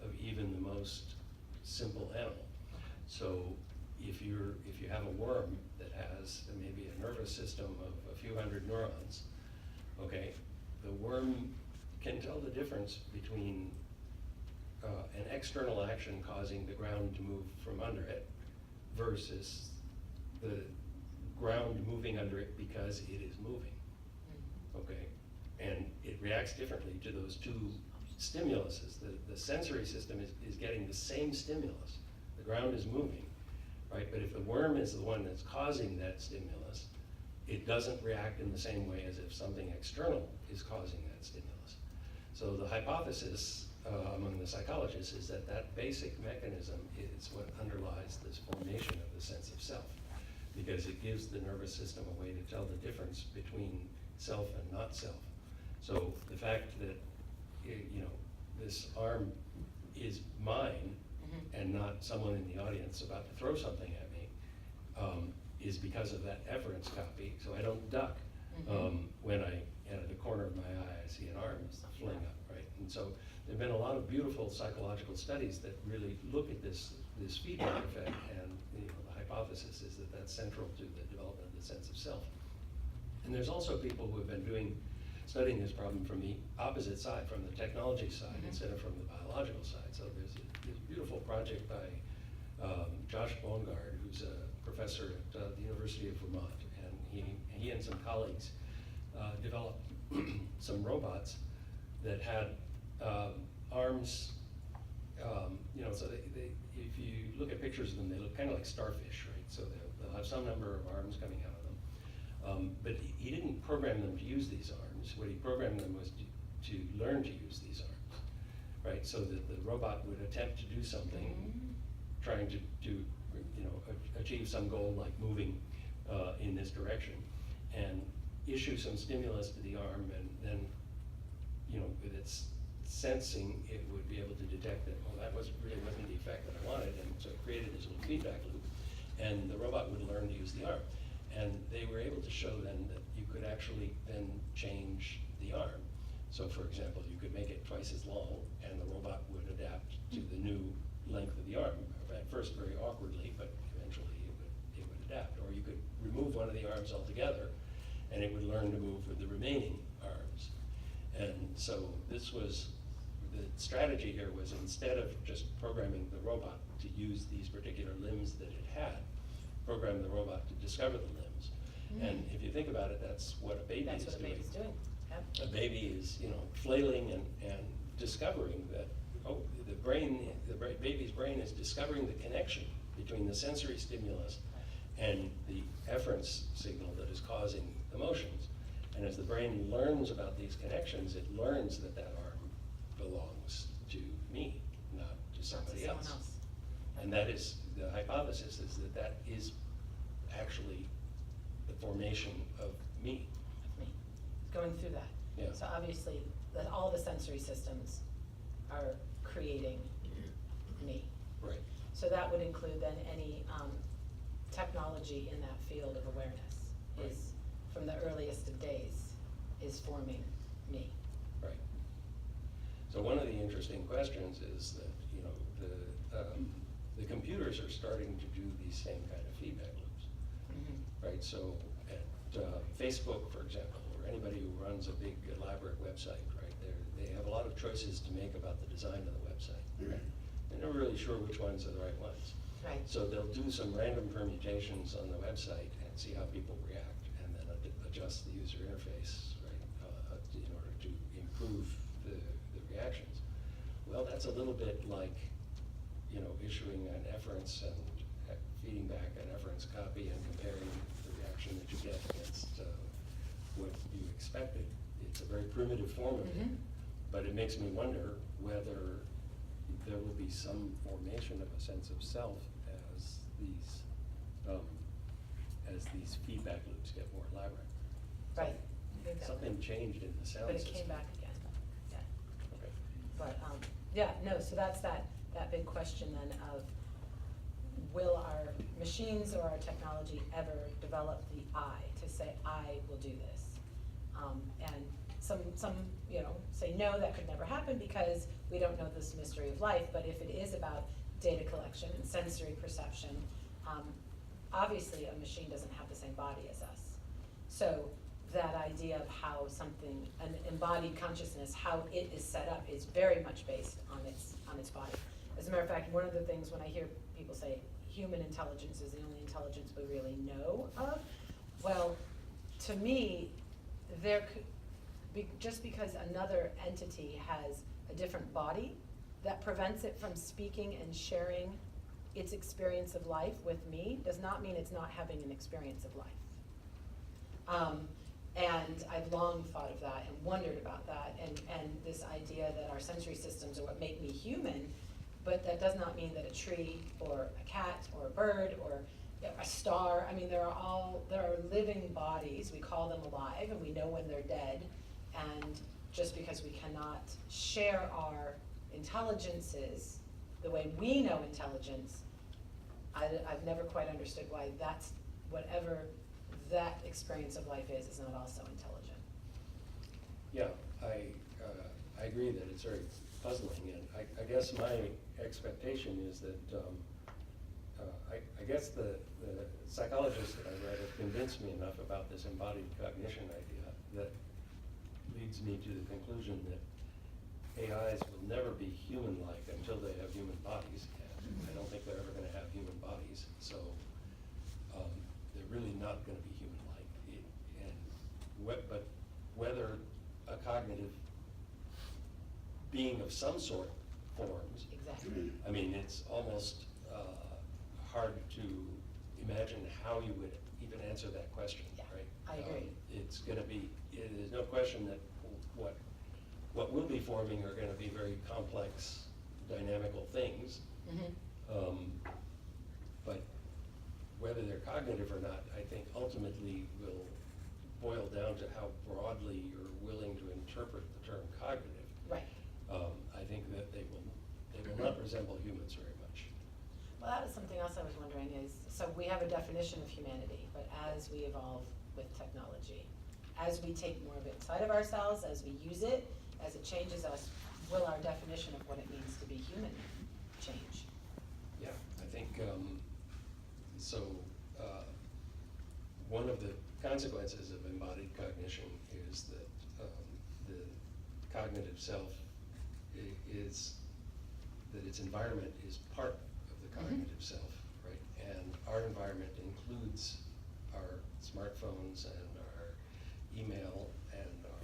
of even the most simple animal. So if you have a worm that has maybe a nervous system of a few hundred neurons, okay, the worm can tell the difference between an external action causing the ground to move from under it versus the ground moving under it because it is moving. Okay, and it reacts differently to those two stimuluses. The sensory system is getting the same stimulus. The ground is moving, right? But if the worm is the one that's causing that stimulus, it doesn't react in the same way as if something external is causing that stimulus. So the hypothesis among the psychologists is that that basic mechanism is what underlies this formation of the sense of self, because it gives the nervous system a way to tell the difference between self and not self. So the fact that this arm is mine and not someone in the audience about to throw something at me is because of that efference copy. So I don't duck when I, out of the corner of my eye, I see an arm fling up, right? And so there have been a lot of beautiful psychological studies that really look at this feedback effect, and the hypothesis is that that's central to the development of the sense of self. And there's also people who have been studying this problem from the opposite side, from the technology side, instead of from the biological side. So there's this beautiful project by Josh Bongard, who's a professor at the University of Vermont, and he and some colleagues developed some robots that had arms. So if you look at pictures of them, they look kind of like starfish, right? So they'll have some number of arms coming out of them. But he didn't program them to use these arms. What he programmed them was to learn to use these arms, right? So that the robot would attempt to do something, trying to achieve some goal like moving in this direction, and issue some stimulus to the arm, and then, with its sensing, it would be able to detect that, well, that really wasn't the effect that I wanted, and so it created this little feedback loop, and the robot would learn to use the arm. And they were able to show then that you could actually then change the arm. So for example, you could make it twice as long, and the robot would adapt to the new length of the arm. At first very awkwardly, but eventually it would adapt. Or you could remove one of the arms altogether, and it would learn to move with the remaining arms. And so the strategy here was, instead of just programming the robot to use these particular limbs that it had, program the robot to discover the limbs. And if you think about it, that's what a baby is doing. That's what a baby's doing. Yep. A baby is, flailing and discovering that, the baby's brain is discovering the connection between the sensory stimulus and the efference signal that is causing emotions. And as the brain learns about these connections, it learns that that arm belongs to me, not to somebody else. And that is, the hypothesis is that is actually the formation of me. Of me, going through that. Yeah. So obviously, all the sensory systems are creating me. Right. So that would include then any technology in that field of awareness, Right. is from the earliest of days, is forming me. Right. So one of the interesting questions is that, the computers are starting to do these same kind of feedback loops, right? So at Facebook, for example, or anybody who runs a big elaborate website, right? They have a lot of choices to make about the design of the website. Right? They're never really sure which ones are the right ones. Right. So they'll do some random permutations on the website and see how people react, and then adjust the user interface, right, in order to improve the reactions. Well, that's a little bit like, issuing an efference and feeding back an efference copy and comparing the reaction reaction that you get against what you expected. It's a very primitive form of it, but it makes me wonder whether there will be some formation of a sense of self as these feedback loops get more elaborate. Right. Something changed in the sound But it system. came back again, yeah. Okay. But, yeah, no, so that's that big question then of, will our machines or our technology ever develop the I to say, I will do this? And some, say, no, that could never happen because we don't know this mystery of life, but if it is about data collection and sensory perception, obviously a machine doesn't have the same body as us. So that idea of how something, an embodied consciousness, how it is set up is very much based on its body. As a matter of fact, one of the things when I hear people say human intelligence is the only intelligence we really know of, well, to me, there could be, just because another entity has a different body, that prevents it from speaking and sharing its experience of life with me does not mean it's not having an experience of life. And I've long thought of that and wondered about that, and this idea that our sensory systems are what make me human, but that does not mean that a tree or a cat or a bird or a star, I mean, there are living bodies, we call them alive, and we know when they're dead, and just because we cannot share our intelligences the way we know intelligence, I've never quite understood why that's, whatever that experience of life is not also intelligent. Yeah, I agree that it's very puzzling, and I guess my expectation is that I guess the psychologists that I read have convinced me enough about this embodied cognition idea that leads me to the conclusion that AIs will never be human-like until they have human bodies, and I don't think they're ever going to have human bodies, so they're really not going to be human-like. But whether a cognitive being of some sort forms, Exactly. I mean, it's almost hard to imagine how you would even answer that question, Yeah, right? I agree. It's going to be, there's no question that what will be forming are going to be very complex, dynamical things. But whether they're cognitive or not, I think ultimately will boil down to how broadly you're willing to interpret the term cognitive. Right. I think that they will not resemble humans very much. Well, that was something else I was wondering is, so we have a definition of humanity, but as we evolve with technology, as we take more of it inside of ourselves, as we use it, as it changes us, will our definition of what it means to be human change? Yeah, I think, one of the consequences of embodied cognition is that the cognitive self is, that its environment is part of the cognitive self, right? And our environment includes our smartphones and our email and our,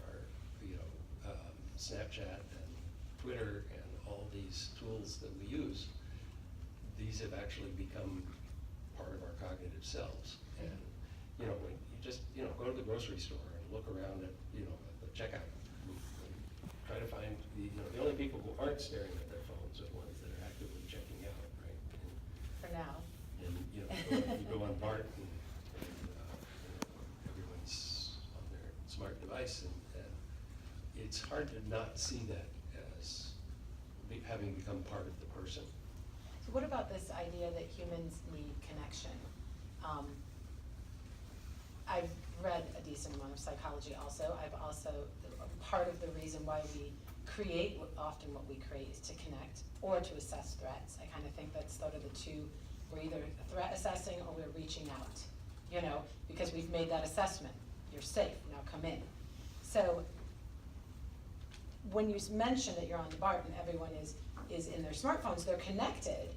Snapchat and Twitter and all these tools that we use. These have actually become part of our cognitive selves. And, when you just, go to the grocery store and look around at, at the checkout booth and try to find the only people who aren't staring at their phones are ones that are actively checking out, right? For now. And, you go on BART and everyone's on their smart device, and it's hard to not see that as having become part of the person. So what about this idea that humans need connection? I've read a decent amount of psychology also. I've also, part of the reason why we create often what we create is to connect or to assess threats. I kind of think that's sort of the two, we're either threat assessing or we're reaching out, because we've made that assessment. You're safe, now come in. So when you mention that you're on the BART and everyone is in their smartphones, they're connected,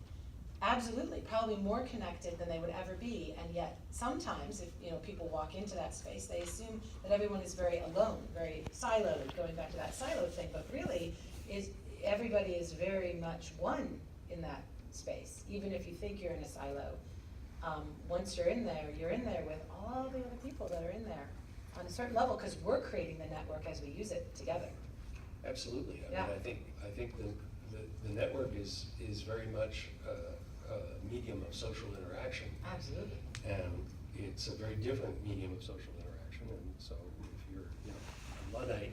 absolutely, probably more connected than they would ever be, and yet sometimes if people walk into that space, they assume that everyone is very alone, very siloed, going back to that silo thing, but really everybody is very much one in that space, even if you think you're in a silo. Once you're in there with all the other people that are in there on a certain level, because we're creating the network as we use it together. Absolutely. I Yeah. mean, I think the network is very much a medium of social interaction. Absolutely. And it's a very different medium of social interaction. And so if you're, a Luddite,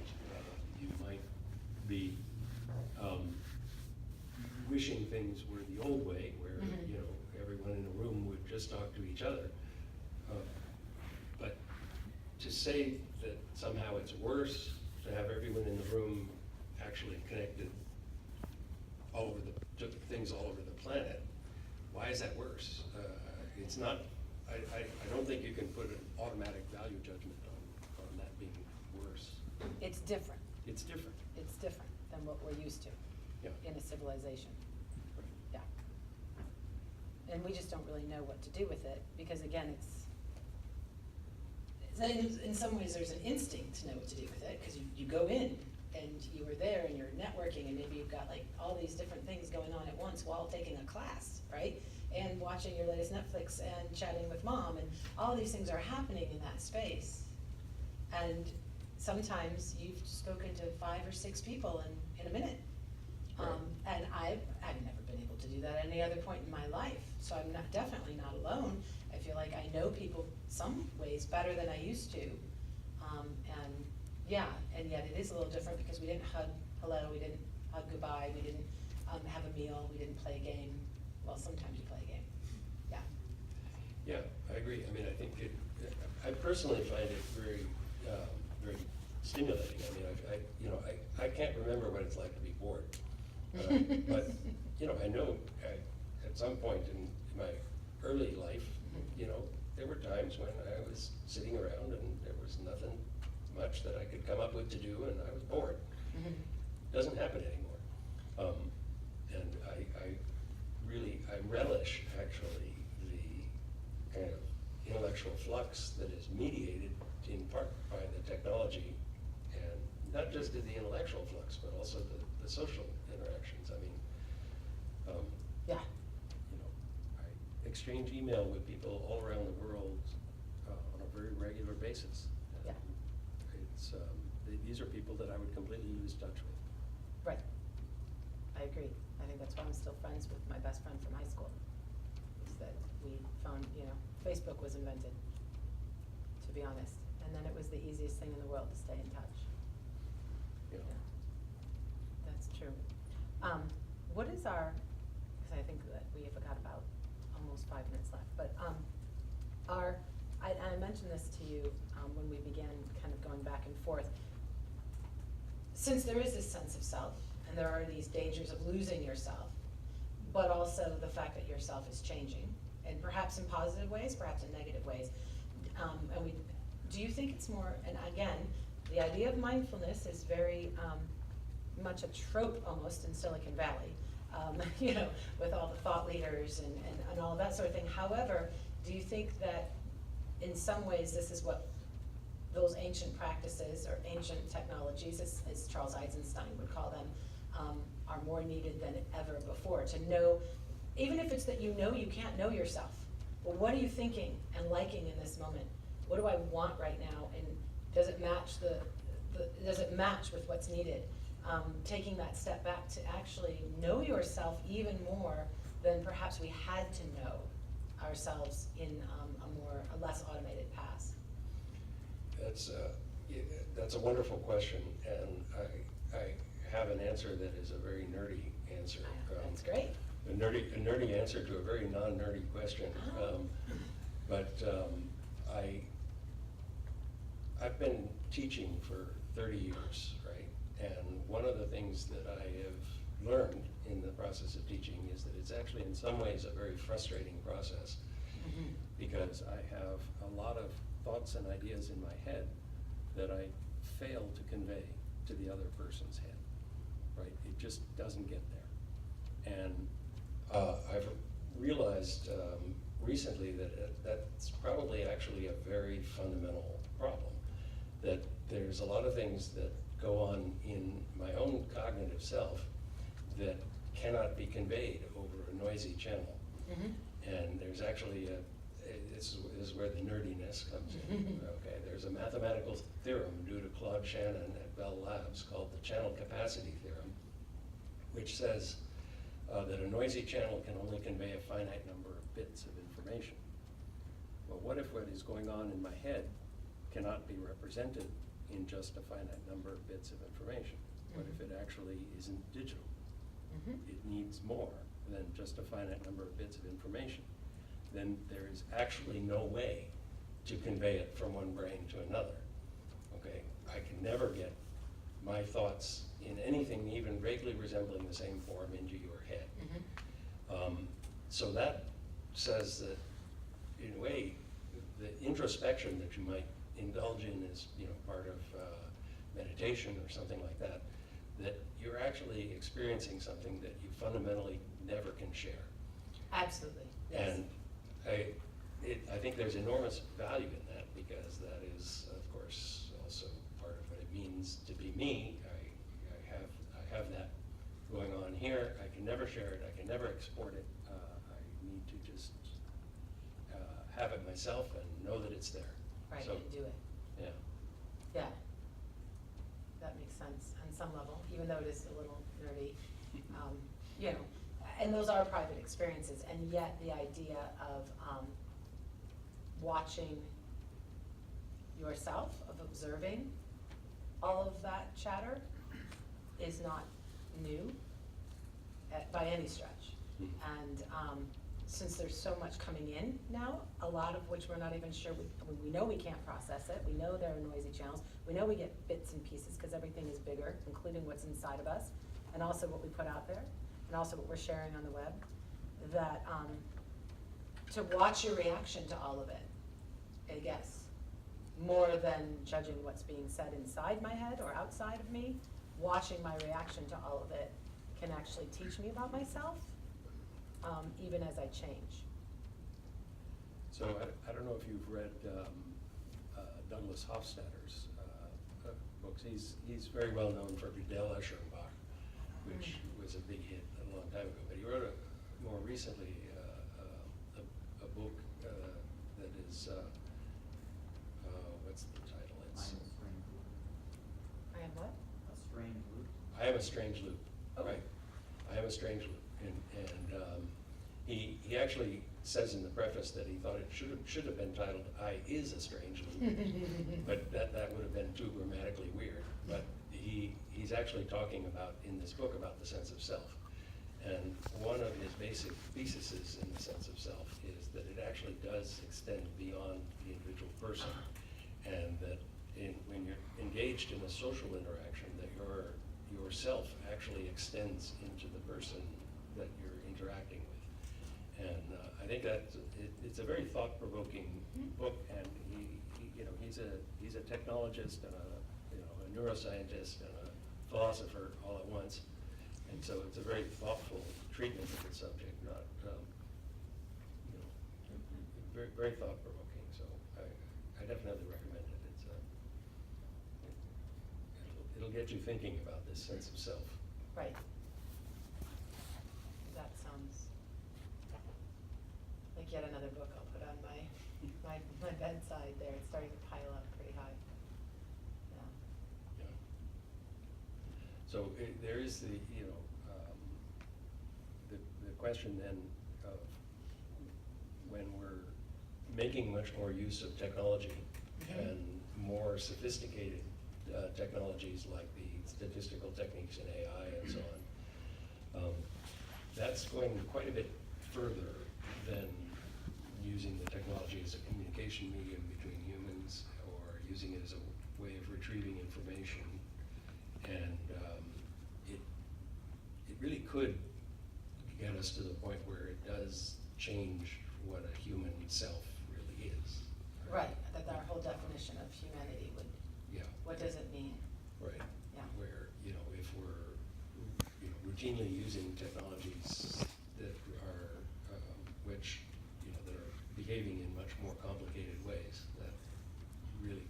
you might be wishing things were the old way, where everyone in a room would just talk to each other. But to say that somehow it's worse to have everyone in the room actually connected to things all over the planet, why is that worse? It's not. I don't think you can put an automatic value judgment on that being worse. It's different. It's different. It's different than what we're used to in a civilization. Yeah. And we just don't really know what to do with it, because again, in some ways there's an instinct to know what to do with it, because you go in and you were there and you're networking, and maybe you've got like all these different things going on at once while taking a class, right? And watching your latest Netflix and chatting with mom, and all these things are happening in that space. And sometimes you've spoken to 5 or 6 people in a minute. Right. And I've never been able to do that at any other point in my life. So I'm definitely not alone. I feel like I know people some ways better than I used to. And yet it is a little different, because we didn't hug hello, we didn't hug goodbye, we didn't have a meal, we didn't play a game. Well, sometimes you play a game. Yeah. Yeah, I agree. I mean, I think I personally find it very, very stimulating. I mean, I can't remember what it's like to be bored. But, I know at some point in my early life, there were times when I was sitting around and there was nothing much that I could come up with to do, and I was bored. Doesn't happen anymore. And I relish actually the kind of intellectual flux that is mediated in part by the technology, and not just the intellectual flux, but also the social interactions. I mean, Yeah. I exchange email with people all around the world on a very regular basis. Yeah. It's these are people that I would completely lose touch with. Right. I agree. I think that's why I'm still friends with my best friend from high school. Is that we found, Facebook was invented, to be honest. And then it was the easiest thing in the world to stay in touch. Yeah. That's true. What is because I think that we forgot about almost 5 minutes left, but I mentioned this to you when we began kind of going back and forth. Since there is this sense of self, and there are these dangers of losing yourself, but also the fact that yourself is changing, and perhaps in positive ways, perhaps in negative ways. Do you think it's more, and again, the idea of mindfulness is very much a trope almost in Silicon Valley, with all the thought leaders and all of that sort of thing. However, do you think that in some ways this is what those ancient practices or ancient technologies, as Charles Eisenstein would call them, are more needed than ever before, to know, even if it's that you can't know yourself, well, what are you thinking and liking in this moment? What do I want right now, and does it match does it match with what's needed? Taking that step back to actually know yourself even more than perhaps we had to know ourselves in a less automated past. That's a wonderful question, and I have an answer that is a very nerdy answer. That's great. A nerdy answer to a very non-nerdy question. I've been teaching for 30 years, right? And one of the things that I have learned in the process of teaching is that it's actually in some ways a very frustrating process, because I have a lot of thoughts and ideas in my head that I fail to convey to the other person's head, right? It just doesn't get there. And I've realized recently that that's probably actually a very fundamental problem, that there's a lot of things that go on in my own cognitive self that cannot be conveyed over a noisy channel. And there's actually this is where the nerdiness comes in. Okay, there's a mathematical theorem due to Claude Shannon at Bell Labs called the channel capacity theorem, which says that a noisy channel can only convey a finite number of bits of information. Well, what if what is going on in my head cannot be represented in just a finite number of bits of information? What if it actually isn't digital? It needs more than just a finite number of bits of information. Then there is actually no way to convey it from one brain to another. Okay, I can never get my thoughts in anything even vaguely resembling the same form into your head. So that says that, in a way, the introspection that you might indulge in as part of meditation or something like that, that you're actually experiencing something that you fundamentally never can share. Absolutely, yes. And I think there's enormous value in that, because that is, of course, also part of what it means to be me. I have that going on here. I can never share it. I can never export it. I need to just have it myself and know that it's there. Right, So, and do it. yeah. Yeah. That makes sense on some level, even though it is a little nerdy. And those are private experiences, and yet the idea of watching yourself, of observing all of that chatter is not new by any stretch. And since there's so much coming in now, a lot of which we're not even sure, we know we can't process it, we know there are noisy channels, we know we get bits and pieces because everything is bigger, including what's inside of us, and also what we put out there, and also what we're sharing on the web, that to watch your reaction to all of it, I guess, more than judging what's being said inside my head or outside of me, watching my reaction to all of it can actually teach me about myself, even as I change. So I don't know if you've read Douglas Hofstadter's books. He's very well known for Vidal Eschenbach, which was a big hit a long time ago. But he wrote more recently a book that is, what's the title? It's I am what? A strange loop. I Am a Strange Loop. Oh. Right. I Am a Strange Loop. And he actually says in the preface that he thought it should have been titled I Is a Strange Loop. But that would have been too grammatically weird. But he's actually talking about, in this book, about the sense of self. And one of his basic theses in the sense of self is that it actually does extend beyond the individual person. And that when you're engaged in a social interaction, that your self actually extends into the person that you're interacting with. And I think that it's a very thought-provoking book, and he's a technologist and a neuroscientist and a philosopher all at once. And so it's a very thoughtful treatment of the subject, not very, very thought-provoking. So I definitely recommend it. It'll get you thinking about this sense of self. Right. That sounds like yet another book I'll put on my bedside there. It's starting to pile up pretty high. Yeah. Yeah. So there is the question then of when we're making much more use of technology and more sophisticated technologies like the statistical techniques in AI and so on, that's going quite a bit further than using the technology as a communication medium between humans or using it as a way of retrieving information. And it really could get us to the point where it does change what a human self really is. Right, that our whole definition of humanity would, Yeah. what does it mean? Right. Yeah. Where, if we're, routinely using technologies that are, which, that are behaving in much more complicated ways, that really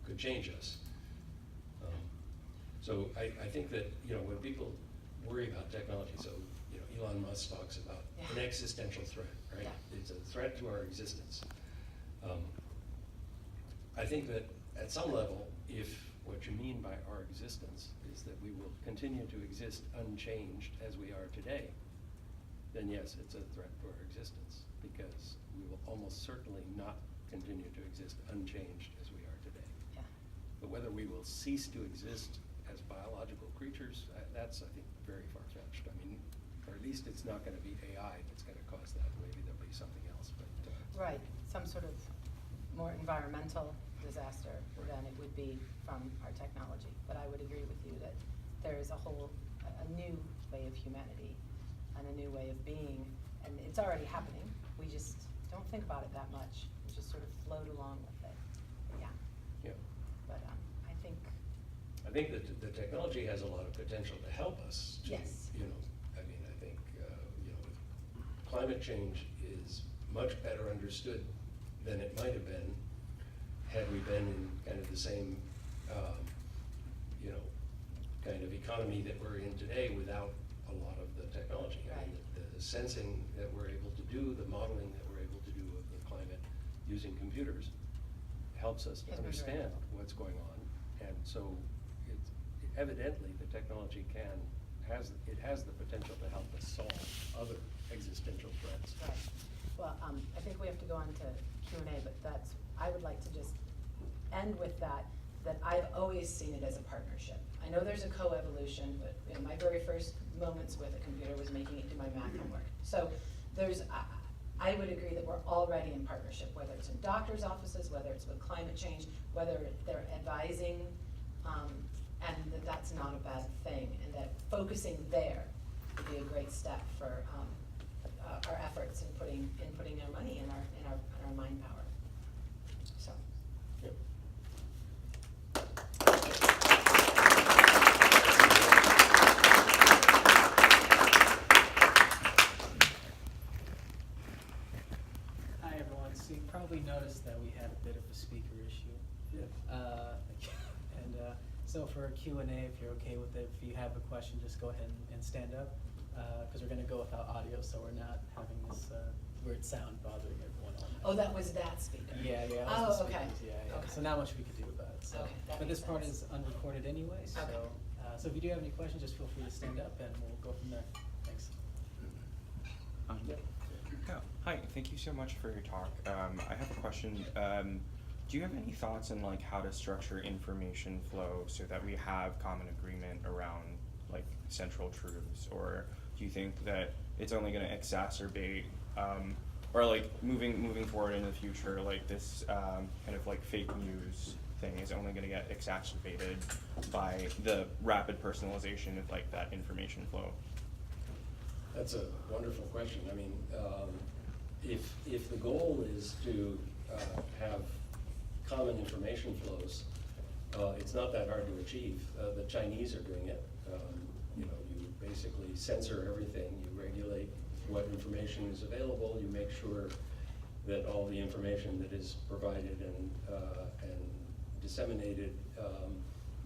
could change us. So I think that, when people worry about technology, so, Elon Musk talks about an existential threat, right? Yeah. It's a threat to our existence. I think that at some level, if what you mean by our existence is that we will continue to exist unchanged as we are today, then yes, it's a threat to our existence, because we will almost certainly not continue to exist unchanged as we are today. Yeah. But whether we will cease to exist as biological creatures, that's, I think, very far-fetched. I mean, or at least it's not gonna be AI that's gonna cause that. Maybe there'll be something else, but. Right, some sort of more environmental disaster Right. than it would be from our technology. But I would agree with you that there is a new way of humanity and a new way of being, and it's already happening. We just don't think about it that much. We just sort of float along with it. But yeah. Yeah. But I think that the technology has a lot of potential to help us to, Yes. you know, I mean, I think, you know, climate change is much better understood than it might have been had we been in kind of the same, you know, kind of economy that we're in today without a lot of the technology. I mean, the sensing that we're able to do, the modeling that we're able to do of the climate using computers helps us to Has been very understand helpful. what's going on. And so it's evidently the technology has the potential to help us solve other existential threats. right. Well, I think we have to go on to Q&A, but I would like to just end with that I've always seen it as a partnership. I know there's a coevolution, but you know, my very first moments with a computer was making it do my math homework. So I would agree that we're already in partnership, whether it's in doctors' offices, whether it's with climate change, whether they're advising, and that's not a bad thing, and that focusing there would be a great step for our efforts in putting our money in our mind power. So. Yep. Hi everyone, so you probably noticed that we had a bit of a speaker issue. Yeah. So for a Q&A, if you're okay with it, if you have a question, just go ahead and stand up, because we're going to go without audio, so we're not having this weird sound bothering everyone all night. Oh, that was that speaker? Yeah, yeah. Oh, that was the okay. speakers, Yeah. Okay. So not much we could do about it. So. Okay, that But makes this part sense. is unrecorded anyway, so Okay. So if you do have any questions, just feel free to stand up and we'll go from there. Thanks. Yep. Yeah. Hi, thank you so much for your talk. I have a question. Do you have any thoughts on like how to structure information flow so that we have common agreement around like central truths, or do you think that it's only going to exacerbate, or like moving forward in the future, like this kind of like fake news thing is only going to get exacerbated by the rapid personalization of like that information flow? That's a wonderful question. I mean, if the goal is to have common information flows, it's not that hard to achieve. The Chinese are doing it. You know, you basically censor everything. You regulate what information is available. You make sure that all the information that is provided and disseminated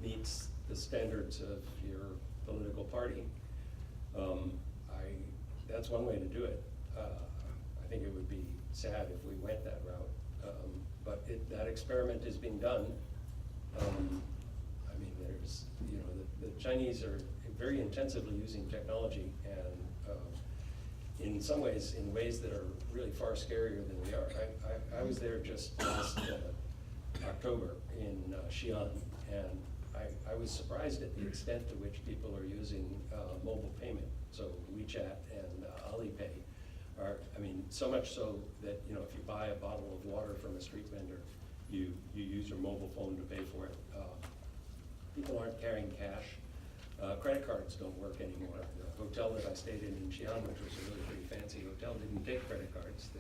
meets the standards of your political party. That's one way to do it. I think it would be sad if we went that route. But that experiment is being done. I mean, there's, you know, the Chinese are very intensively using technology, and in some ways, in ways that are really far scarier than we are. I was there just last October in Xi'an, and I was surprised at the extent to which people are using mobile payment. So WeChat and Alipay are, I mean, so much so that, you know, if you buy a bottle of water from a street vendor, you use your mobile phone to pay for it. People aren't carrying cash. Credit cards don't work anymore. The hotel that I stayed in Xi'an, which was a really pretty fancy hotel, didn't take credit cards.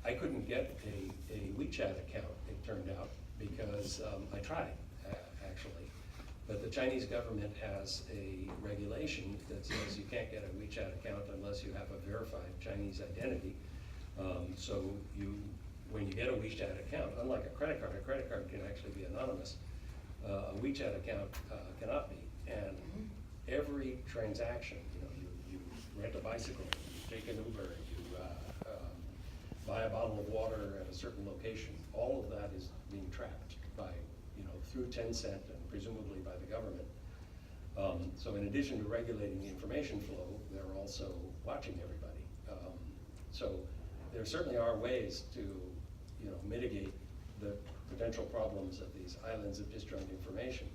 I couldn't get a WeChat account, it turned out, because I tried, actually. But the Chinese government has a regulation that says you can't get a WeChat account unless you have a verified Chinese identity. So when you get a WeChat account, unlike a credit card can actually be anonymous. A WeChat account cannot be. And every transaction, you know, you bicycle, you take an Uber, you buy a bottle of water at a certain location. All of that is being tracked by, through Tencent and presumably by the government. So in addition to regulating the information flow, they're also watching everybody. So there certainly are ways to, mitigate the potential problems of these islands of disjoint information.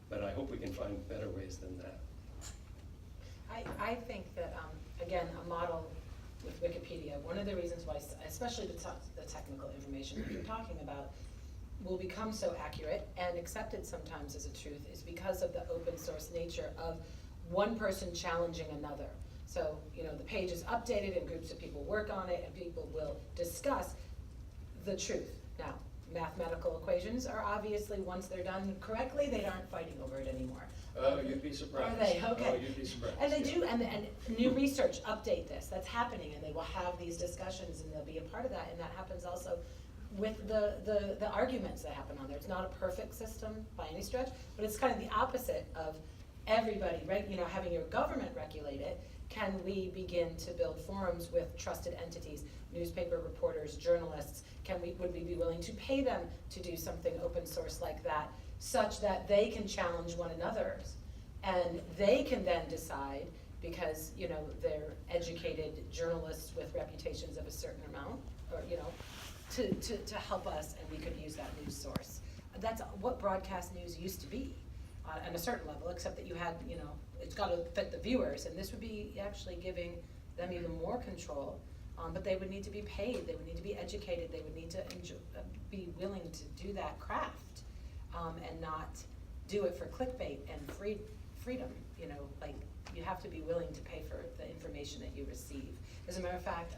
But I hope we can find better ways than that. I think that, again, a model with Wikipedia, one of the reasons why, especially the technical information that you're talking about, will become so accurate and accepted sometimes as a truth is because of the open source nature of one person challenging another. So, the page is updated and groups of people work on it and people will discuss the truth. Now, mathematical equations are obviously, once they're done correctly, they aren't fighting over it anymore. Oh, you'd be surprised. Are they? Okay. Oh, you'd be surprised. And they yeah. do, and new research update this, that's happening, and they will have these discussions and they'll be a part of that, and that happens also with the arguments that happen on there. It's not a perfect system by any stretch, but it's kind of the opposite of everybody, having your government regulate it. Can we begin to build forums with trusted entities, newspaper reporters, journalists? Would we be willing to pay them to do something open source like that, such that they can challenge one another's, and they can then decide, because they're educated journalists with reputations of a certain amount, or to help us, and we could use that news source. That's what broadcast news used to be, on a certain level, except that you had, it's got to fit the viewers, and this would be actually giving them even more control. But they would need to be paid, they would need to be educated, they would need to be willing to do that craft, and not do it for clickbait and freedom. You have to be willing to pay for the information that you receive. As a matter of fact,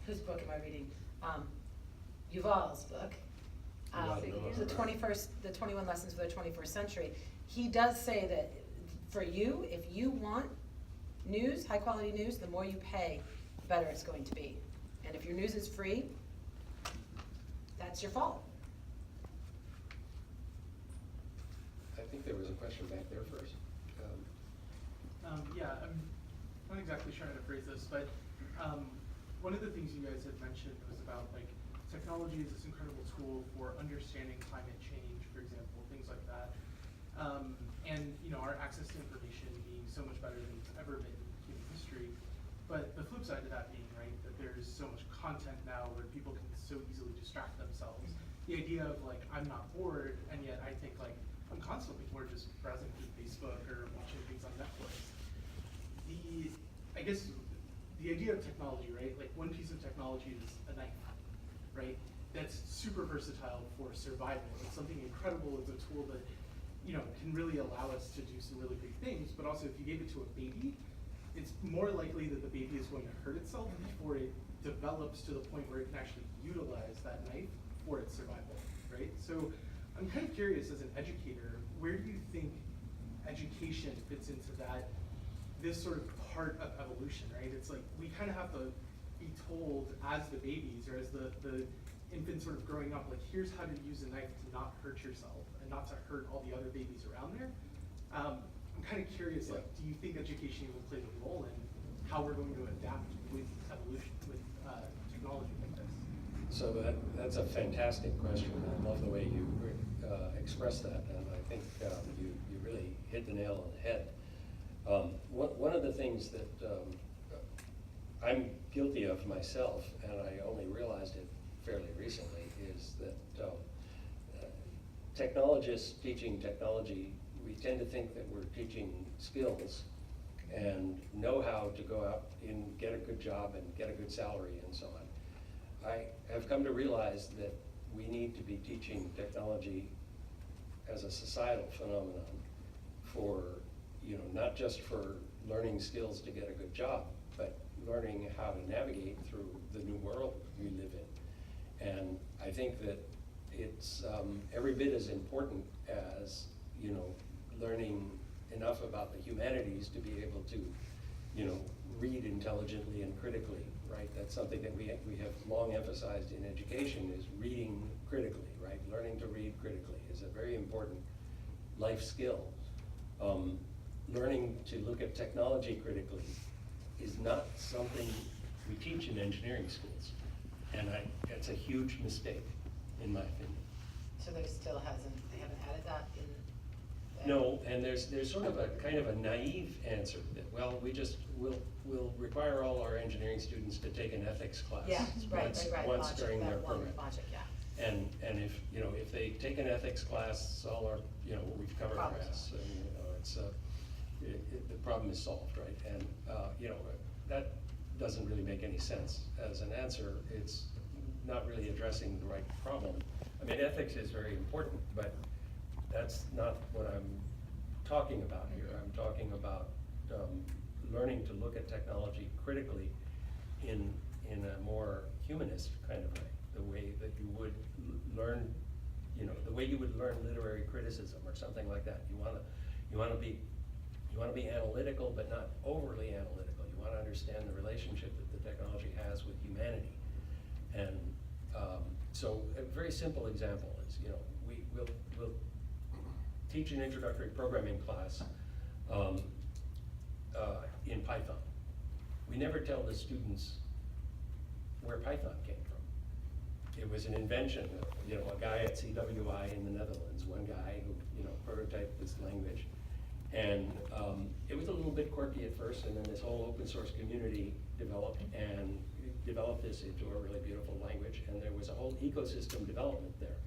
whose book am I reading? Yuval's book, the 21 Lessons for the 21st Century. He does say that for you, if you want news, high quality news, the more you pay, the better it's going to be. And if your news is free, that's your fault. I think there was a question back there first. Yeah, I'm not exactly sure how to phrase this, but one of the things you guys had mentioned was about technology is this incredible tool for understanding climate change, for example, things like that. And our access to information being so much better than it's ever been in human history. But the flip side of that being, right, that there's so much content now where people can so easily distract themselves. The idea of I'm not bored, and yet I think I'm constantly bored just browsing through Facebook or watching things on Netflix. I guess the idea of technology, right? One piece of technology is a knife, right? That's super versatile for survival. It's something incredible. It's a tool that can really allow us to do some really great things. But also, if you gave it to a baby, it's more likely that the baby is going to hurt itself before it develops to the point where it can actually utilize that knife for its survival, right? So I'm kind of curious, as an educator, where do you think education fits into this sort of part of evolution, right? It's we kind of have to be told as the babies or as the infants sort of growing up, here's how to use a knife to not hurt yourself and not to hurt all the other babies around there. I'm kind of curious, do you think education even plays a role in how we're going to adapt with evolution, with technology like this? So that's a fantastic question. I love the way you express that, and I think you really hit the nail on the head. One of the things that I'm guilty of myself, and I only realized it fairly recently, is that technologists teaching technology, we tend to think that we're teaching skills and know how to go out and get a good job and get a good salary and so on. I have come to realize that we need to be teaching technology as a societal phenomenon for, not just for learning skills to get a good job, but learning how to navigate through the new world we live in. And I think that it's every bit as important as, learning enough about the humanities to be able to, read intelligently and critically, right? That's something that we have long emphasized in education, is reading critically, right? Learning to read critically is a very important life skill. Learning to look at technology critically is not something we teach in engineering schools. And it's a huge mistake, in my opinion. So they haven't added that in? No, and there's sort of a kind of a naive answer that, well, we'll require all our engineering students to take an ethics class. Yeah, right, once logic, during their that one program. logic, yeah. And if, if they take an ethics class, all our, we've covered our Problem ass, and, it's, the problem is solved, right? And, that doesn't really make any sense as an answer. It's not really addressing the right problem. I mean, ethics is very important, but that's not what I'm talking about here. I'm talking about learning to look at technology critically in a more humanist kind of way, the way that you would learn, the way you would learn literary criticism or something like that. You want to be analytical, but not overly analytical. You want to understand the relationship that the technology has with humanity. And so a very simple example is, we'll teach an introductory programming class in Python. We never tell the students where Python came from. It was an invention of, a guy at CIIS in the Netherlands, one guy who, prototyped this language. And it was a little bit quirky at first, and then this whole open source community developed this into a really beautiful language, and there was a whole ecosystem development there.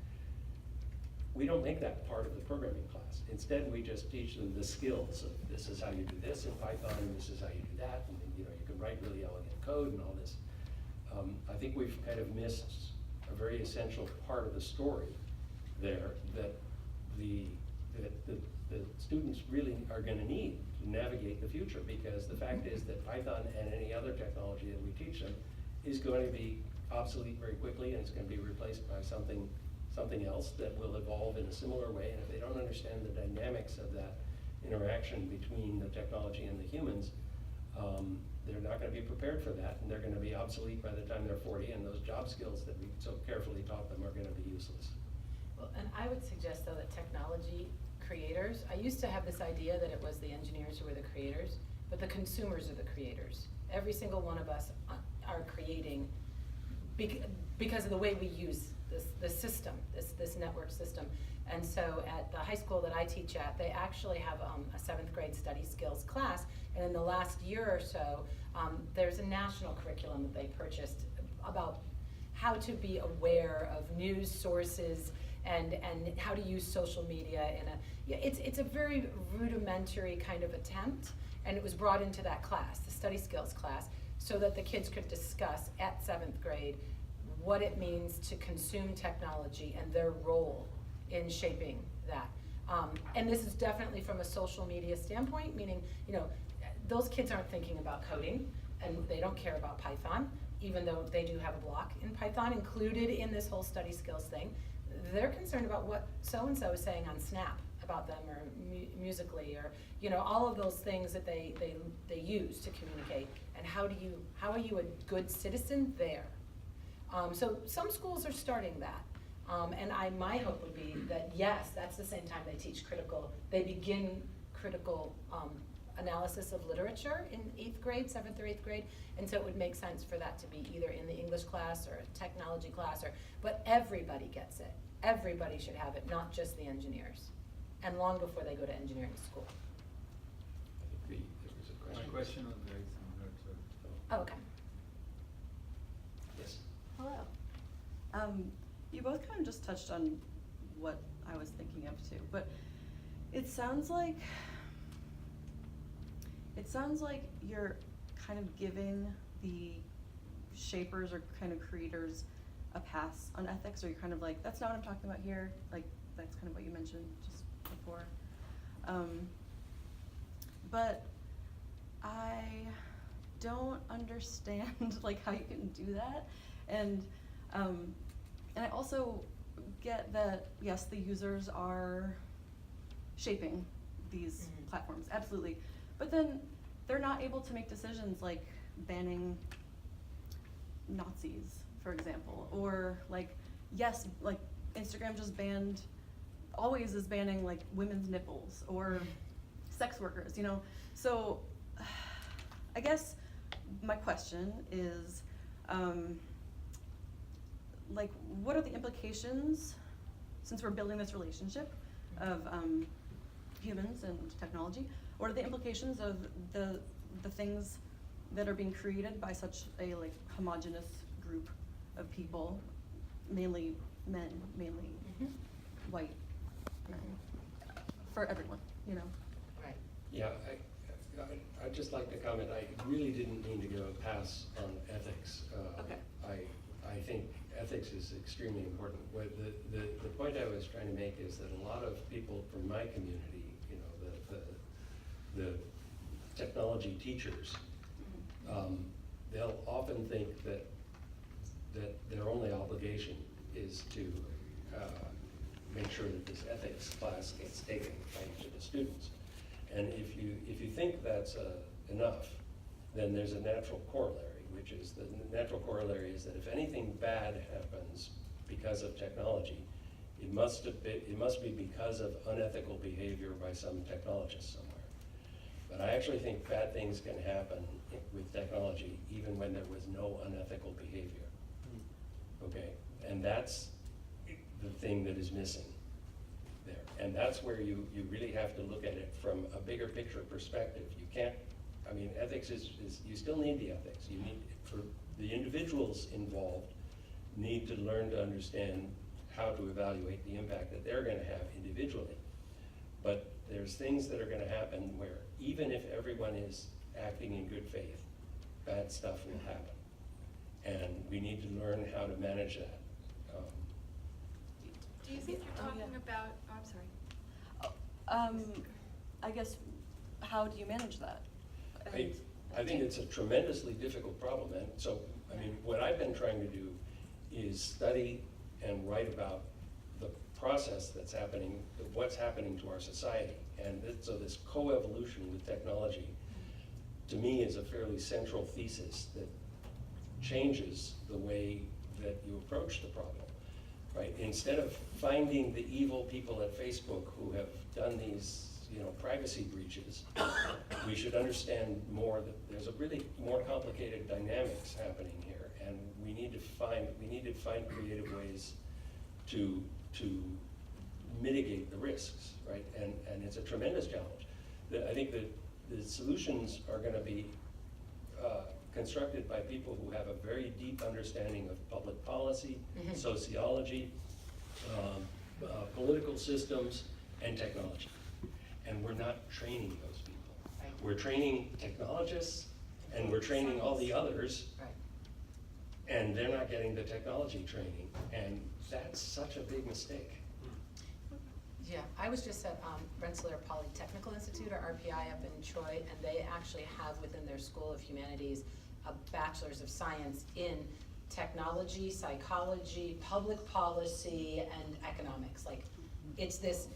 We don't make that part of the programming class. Instead, we just teach them the skills of this is how you do this in Python, and this is how you do that, and you can write really elegant code and all this. I think we've kind of missed a very essential part of the story there that the students really are going to need to navigate the future, because the fact is that Python and any other technology that we teach them is going to be obsolete very quickly, and it's going to be replaced by something else that will evolve in a similar way. And if they don't understand the dynamics of that interaction between the technology and the humans, they're not going to be prepared for that, and they're going to be obsolete by the time they're 40, and those job skills that we so carefully taught them are going to be useless. Well, and I would suggest though that technology creators, I used to have this idea that it was the engineers who were the creators, but the consumers are the creators. Every single one of us are creating because of the way we use this system, this network system. And so at the high school that I teach at, they actually have a 7th grade study skills class, and in the last year or so, there's a national curriculum that they purchased about how to be aware of news sources and how to use social media it's a very rudimentary kind of attempt, and it was brought into that class, the study skills class, so that the kids could discuss at 7th grade what it means to consume technology and their role in shaping that. And this is definitely from a social media standpoint, meaning, those kids aren't thinking about coding, and they don't care about Python, even though they do have a block in Python included in this whole study skills thing. They're concerned about what so-and-so is saying on Snap about them, or Musically, or all of those things that they use to communicate. And how are you a good citizen there? So some schools are starting that. And my hope would be that, yes, that's the same time they begin critical analysis of literature in 8th grade, 7th or 8th grade. And so it would make sense for that to be either in the English class or a technology class, but everybody gets it. Everybody should have it, not just the engineers. And long before they go to engineering school. I think there was a question. My question was very similar to. Oh, okay. Yes. Hello. You both kind of just touched on what I was thinking of too, but it sounds like you're kind of giving the shapers or kind of creators a pass on ethics, or you're kind of like, that's not what I'm talking about here. Like, that's kind of what you mentioned just before. But I don't understand like how you can do that, and I also get that, yes, the users are shaping these platforms, absolutely, but then they're not able to make decisions like banning Nazis, for example, or like, yes, like Instagram just always is banning like women's nipples or sex workers, so I guess my question is, like, what are the implications, since we're building this relationship of humans and technology, what are the implications of the things that are being created by such a like homogenous group of people, mainly men, mainly white men, for everyone, you know? Right. Yeah, I'd just like to comment, I really didn't mean to give a pass on ethics. Okay. I think ethics is extremely important. What the point I was trying to make is that a lot of people from my community, you know, the technology teachers, they'll often think that their only obligation is to make sure that this ethics class gets taken by each of the students. And if you think that's enough, then there's a natural corollary, which is the natural corollary is that if anything bad happens because of technology, it must be because of unethical behavior by some technologist somewhere. But I actually think bad things can happen with technology even when there was no unethical behavior. Okay, and that's the thing that is missing there. And that's where you really have to look at it from a bigger picture perspective. You can't, I mean, ethics is you still need the ethics. You need, for the individuals involved, need to learn to understand how to evaluate the impact that they're gonna have individually. But there's things that are gonna happen where even if everyone is acting in good faith, bad stuff will happen. And we need to learn how to manage that. Do you think you're talking yeah. about, oh, I'm sorry. I guess, how do you manage that? I think it's a tremendously difficult problem, and so, I mean, what I've been trying to do is study and write about the process that's happening, what's happening to our society. And so this coevolution with technology, to me, is a fairly central thesis that changes the way that you approach the problem, right? Instead of finding the evil people at Facebook who have done these, you know, privacy breaches, we should understand more that there's a really more complicated dynamics happening here, and we need to find creative ways to mitigate the risks, right? And it's a tremendous challenge. I think that the solutions are going to be constructed by people who have a very deep understanding of public policy, sociology, political systems, and technology. And we're not training those people. Right. We're training technologists, and we're training all the others, Right. and they're not getting the technology training. And that's such a big mistake. Yeah, I was just at Rensselaer Polytechnical Institute, or RPI, up in Troy, and they actually have within their School of Humanities a Bachelor's of Science in technology, psychology, public policy, and economics. Like, it's this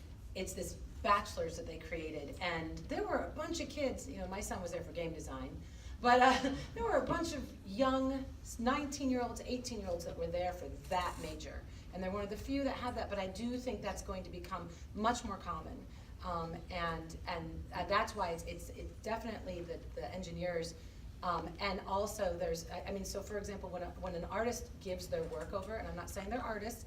bachelor's that they created, and there were a bunch of kids, you know, my son was there for game design, but there were a bunch of young 19-year-olds, 18-year-olds that were there for that major. And they're one of the few that have that, but I do think that's going to become much more common. And that's why it's definitely the engineers, and also there's, I mean, so for example, when an artist gives their work over, and I'm not saying they're artists,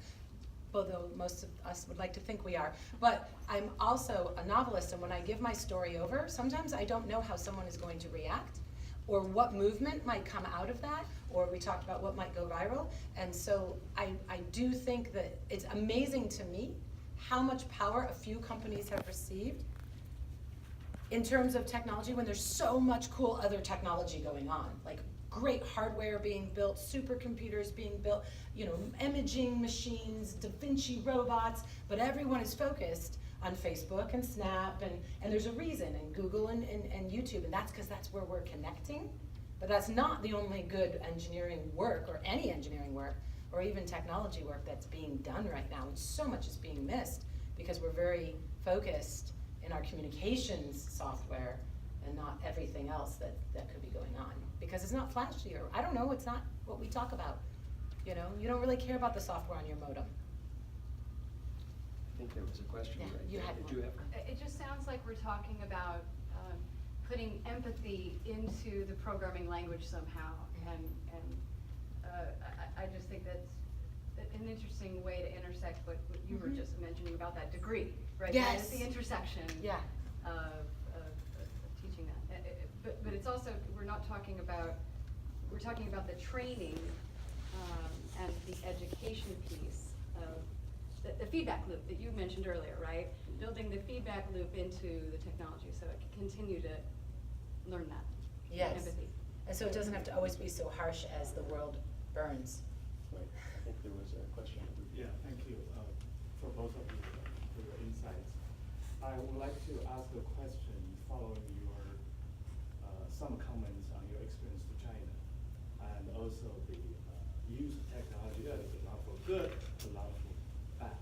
although most of us would like to think we are, but I'm also a novelist, and when I give my story over, sometimes I don't know how someone is going to react, or what movement might come out of that, or we talked about what might go viral. And so I do think that it's amazing to me how much power a few companies have received in terms of technology when there's so much cool other technology going on, like great hardware being built, supercomputers being built, you know, imaging machines, Da Vinci robots, but everyone is focused on Facebook and Snap, and there's a reason, and Google and YouTube, and that's because that's where we're connecting. But that's not the only good engineering work, or any engineering work, or even technology work that's being done right now. And so much is being missed because we're very focused in our communications software and not everything else that could be going on. Because it's not flashy, or I don't know, it's not what we talk about. You know, you don't really care about the software on your modem. I think there was a question, Yeah, right? you had Did one. you have? It just sounds like we're talking about putting empathy into the programming language somehow, and I just think that's an interesting way to intersect what you were just mentioning about that degree, right? That is Yes. the intersection Yeah. of teaching that. But it's also, we're talking about the training and the education piece of the feedback loop that you mentioned earlier, right? Building the feedback loop into the technology so it can continue to learn that. Yes. Empathy. And so it doesn't have to always be so harsh as the world burns. Right, I think there was a question. Yeah, thank you for both of you for your insights. I would like to ask a question following your some comments on your experience to China, and also the use of technology that is a lot for good, a lot for bad.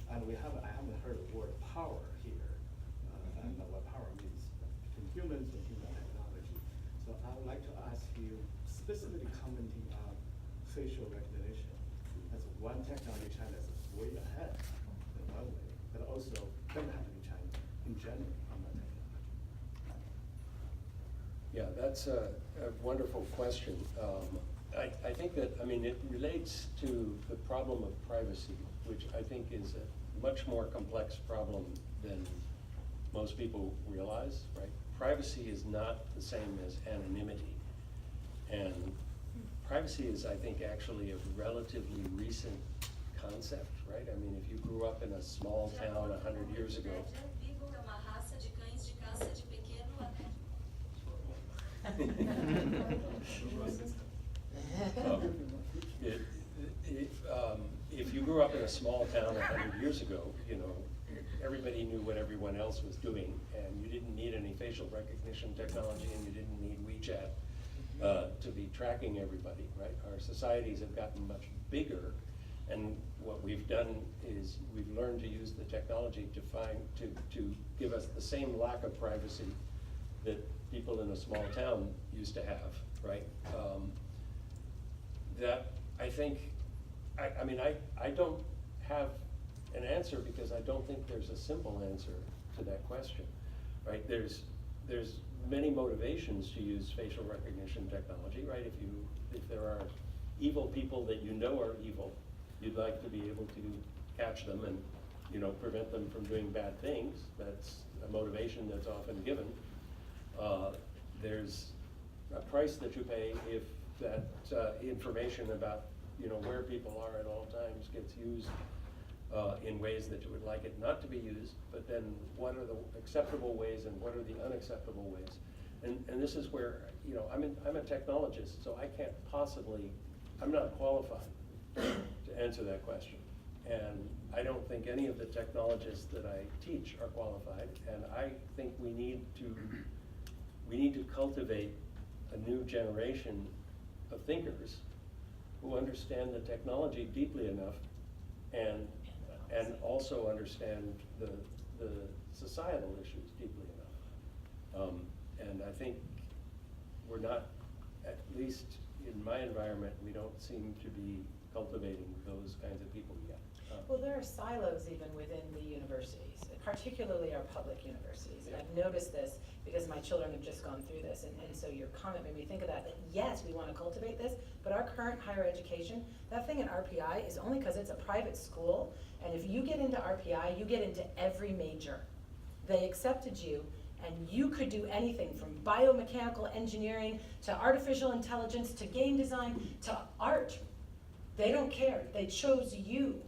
And I haven't heard the word power here, and what power means between humans and human technology. So I would like to ask you, specifically commenting on facial recognition. As one technology, China is way ahead in one way, but also doesn't have to be China in general on that technology. Yeah, that's a wonderful question. I think that, I mean, it relates to the problem of privacy, which I think is a much more complex problem than most people realize, right? Privacy is not the same as anonymity. And privacy is, I think, actually a relatively recent concept, right? I mean, if you grew up in a small town 100 years ago, if you grew up in a small town 100 years ago, you know, everybody knew what everyone else was doing, and you didn't need any facial recognition technology, and you didn't need WeChat to be tracking everybody, right? Our societies have gotten much bigger, and what we've done is we've learned to use the technology to give us the same lack of privacy that people in a small town used to have, right? That I think, I mean, I don't have an answer because I don't think there's a simple answer to that question, right? There's many motivations to use facial recognition technology, right? If there are evil people that you know are evil, you'd like to be able to catch them and, you know, prevent them from doing bad things. That's a motivation that's often given. There's a price that you pay if that information about, you know, where people are at all times gets used in ways that you would like it not to be used, but then what are the acceptable ways and what are the unacceptable ways? And this is where, you know, I'm a technologist, so I can't possibly, I'm not qualified to answer that question. And I don't think any of the technologists that I teach are qualified, and I think we need to cultivate a new generation of thinkers who understand the technology deeply enough and also understand the societal issues deeply enough. And I think we're not, at least in my environment, we don't seem to be cultivating those kinds of people yet. Well, there are silos even within the universities, particularly our public universities. And I've noticed this because my children have just gone through this. And so your comment made me think of that yes, we want to cultivate this, but our current higher education, that thing at RPI is only because it's a private school. And if you get into RPI, you get into every major. They accepted you, and you could do anything from biomechanical engineering to artificial intelligence to game design to art. They don't care. They chose you.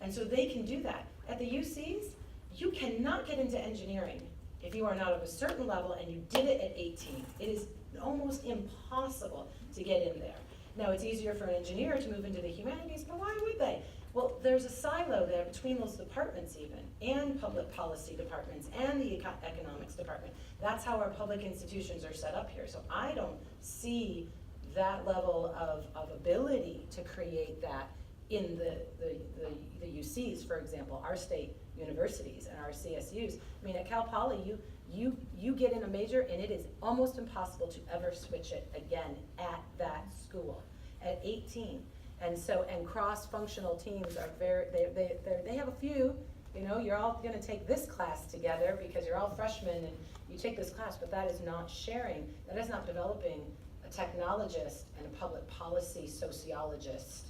And so they can do that. At the UCs, you cannot get into engineering if you are not of a certain level and you did it at 18. It is almost impossible to get in there. Now, it's easier for an engineer to move into the humanities, but why would they? Well, there's a silo there between those departments even, and public policy departments, and the economics department. That's how our public institutions are set up here. So I don't see that level of ability to create that in the UCs, for example, our state universities and our CSUs. I mean, at Cal Poly, you get in a major and it is almost impossible to ever switch it again at that school at 18. And so, and cross-functional teams are they have a few, you know, you're all gonna take this class together because you're all freshmen and you take this class, but that is not sharing, that is not developing a technologist and a public policy sociologist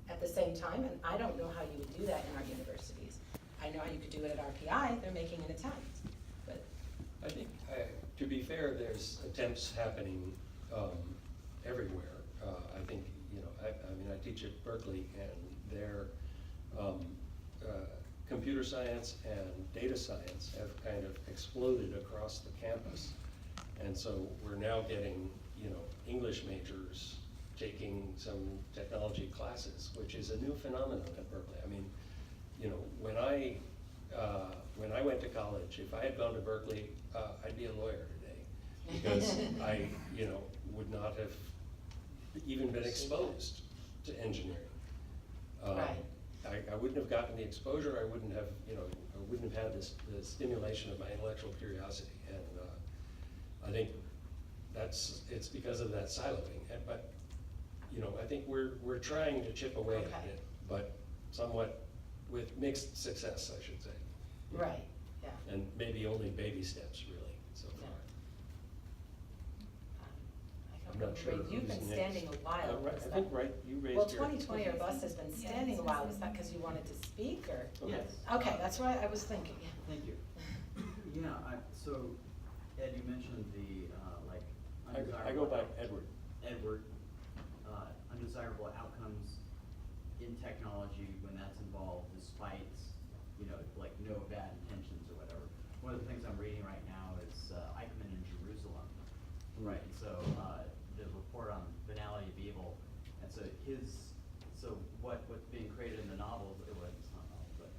at the same time, and I don't know how you would do that in our universities. I know how you could do it at RPI, they're making an attempt, but. I think, to be fair, there's attempts happening everywhere. I think, you know, I mean, I teach at Berkeley, and their computer science and data science have kind of exploded across the campus. And so we're now getting, you know, English majors taking some technology classes, which is a new phenomenon at Berkeley. I mean, you know, when I went to college, if I had gone to Berkeley, I'd be a lawyer today, because I, you know, would not have even been exposed to engineering. Right. I wouldn't have gotten the exposure. I wouldn't have, you know, I wouldn't have had the stimulation of my intellectual curiosity. And I think it's because of that siloing. But you know, I think we're trying to chip away at it, but somewhat with mixed success, I should say. Right, yeah. And maybe only baby steps, really, so far. I'm not sure You've been who's standing next. a while. Right, Was I that- think, right, you raised your. Well, 2020, our bus has been standing a while. Was that because you wanted to speak, or? Okay. Yes. Okay, that's what I was thinking. Thank you. Yeah, so Ed, you mentioned the, like, undesirable. I go by Edward. Edward, undesirable outcomes in technology when that's involved, despite, you know, like no bad intentions or whatever. One of the things I'm reading right now is Eichmann in Jerusalem, right? So the report on banality of evil, and so what's being created in the novel, it's not a novel, but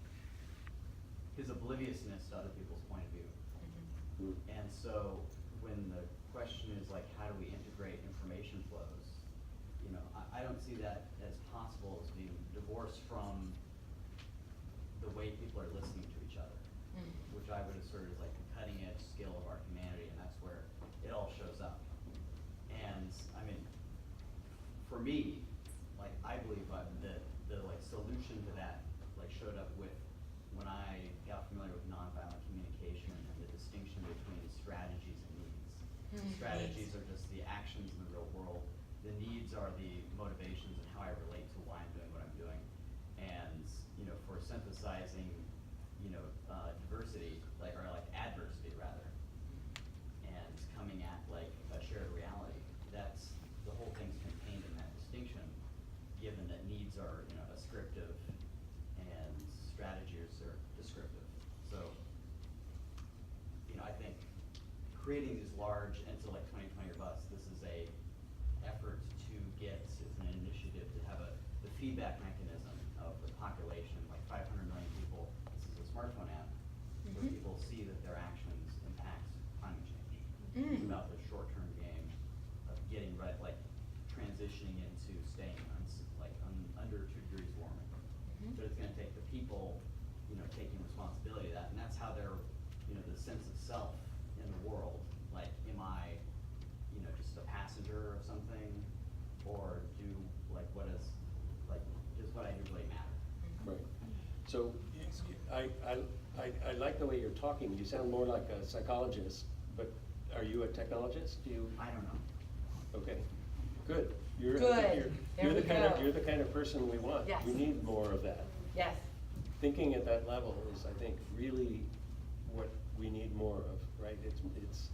his obliviousness to other people's point of view. And so when the question is like, how do we integrate information flows? You know, I don't see that as possible as being divorced from the way people are listening to each other, which I would assert is like the cutting edge skill of our humanity, and that's where it all shows up. And I mean, for me, like I believe the like solution to that like showed up with when I got familiar with nonviolent communication and the distinction between strategies and needs. Strategies are just the actions in the real world. The needs are the motivations and how I relate to why I'm doing what I'm doing. And you know, for synthesizing, you know, diversity, like or like adversity rather, and coming at like a shared reality. That's the whole thing's contained in that distinction, given that needs are, you know, ascriptive and strategies are descriptive. So, you know, I think creating these large, and so like 2020 or bust, this is a effort to get, it's an initiative to have the feedback mechanism of the population, like 500 million people. This is a smartphone app where people see that their actions impact climate change. It's about the short-term game of getting right, like transitioning into staying under 2 degrees warming. But it's going to take the people, you know, taking responsibility of that, and that's how they're, you know, the sense of self in the world. Like, am I, you know, just a passenger of something, or do like what is, like, does what I do really matter? Right. So I like the way you're talking. You sound more like a psychologist, but are you a technologist? Do you? I don't know. Okay, good. You're, Good. I think There you're we the kind of go. you're the kind of person we want. Yes. We need more of that. Yes. Thinking at that level is, I think, really what we need more of, right? It's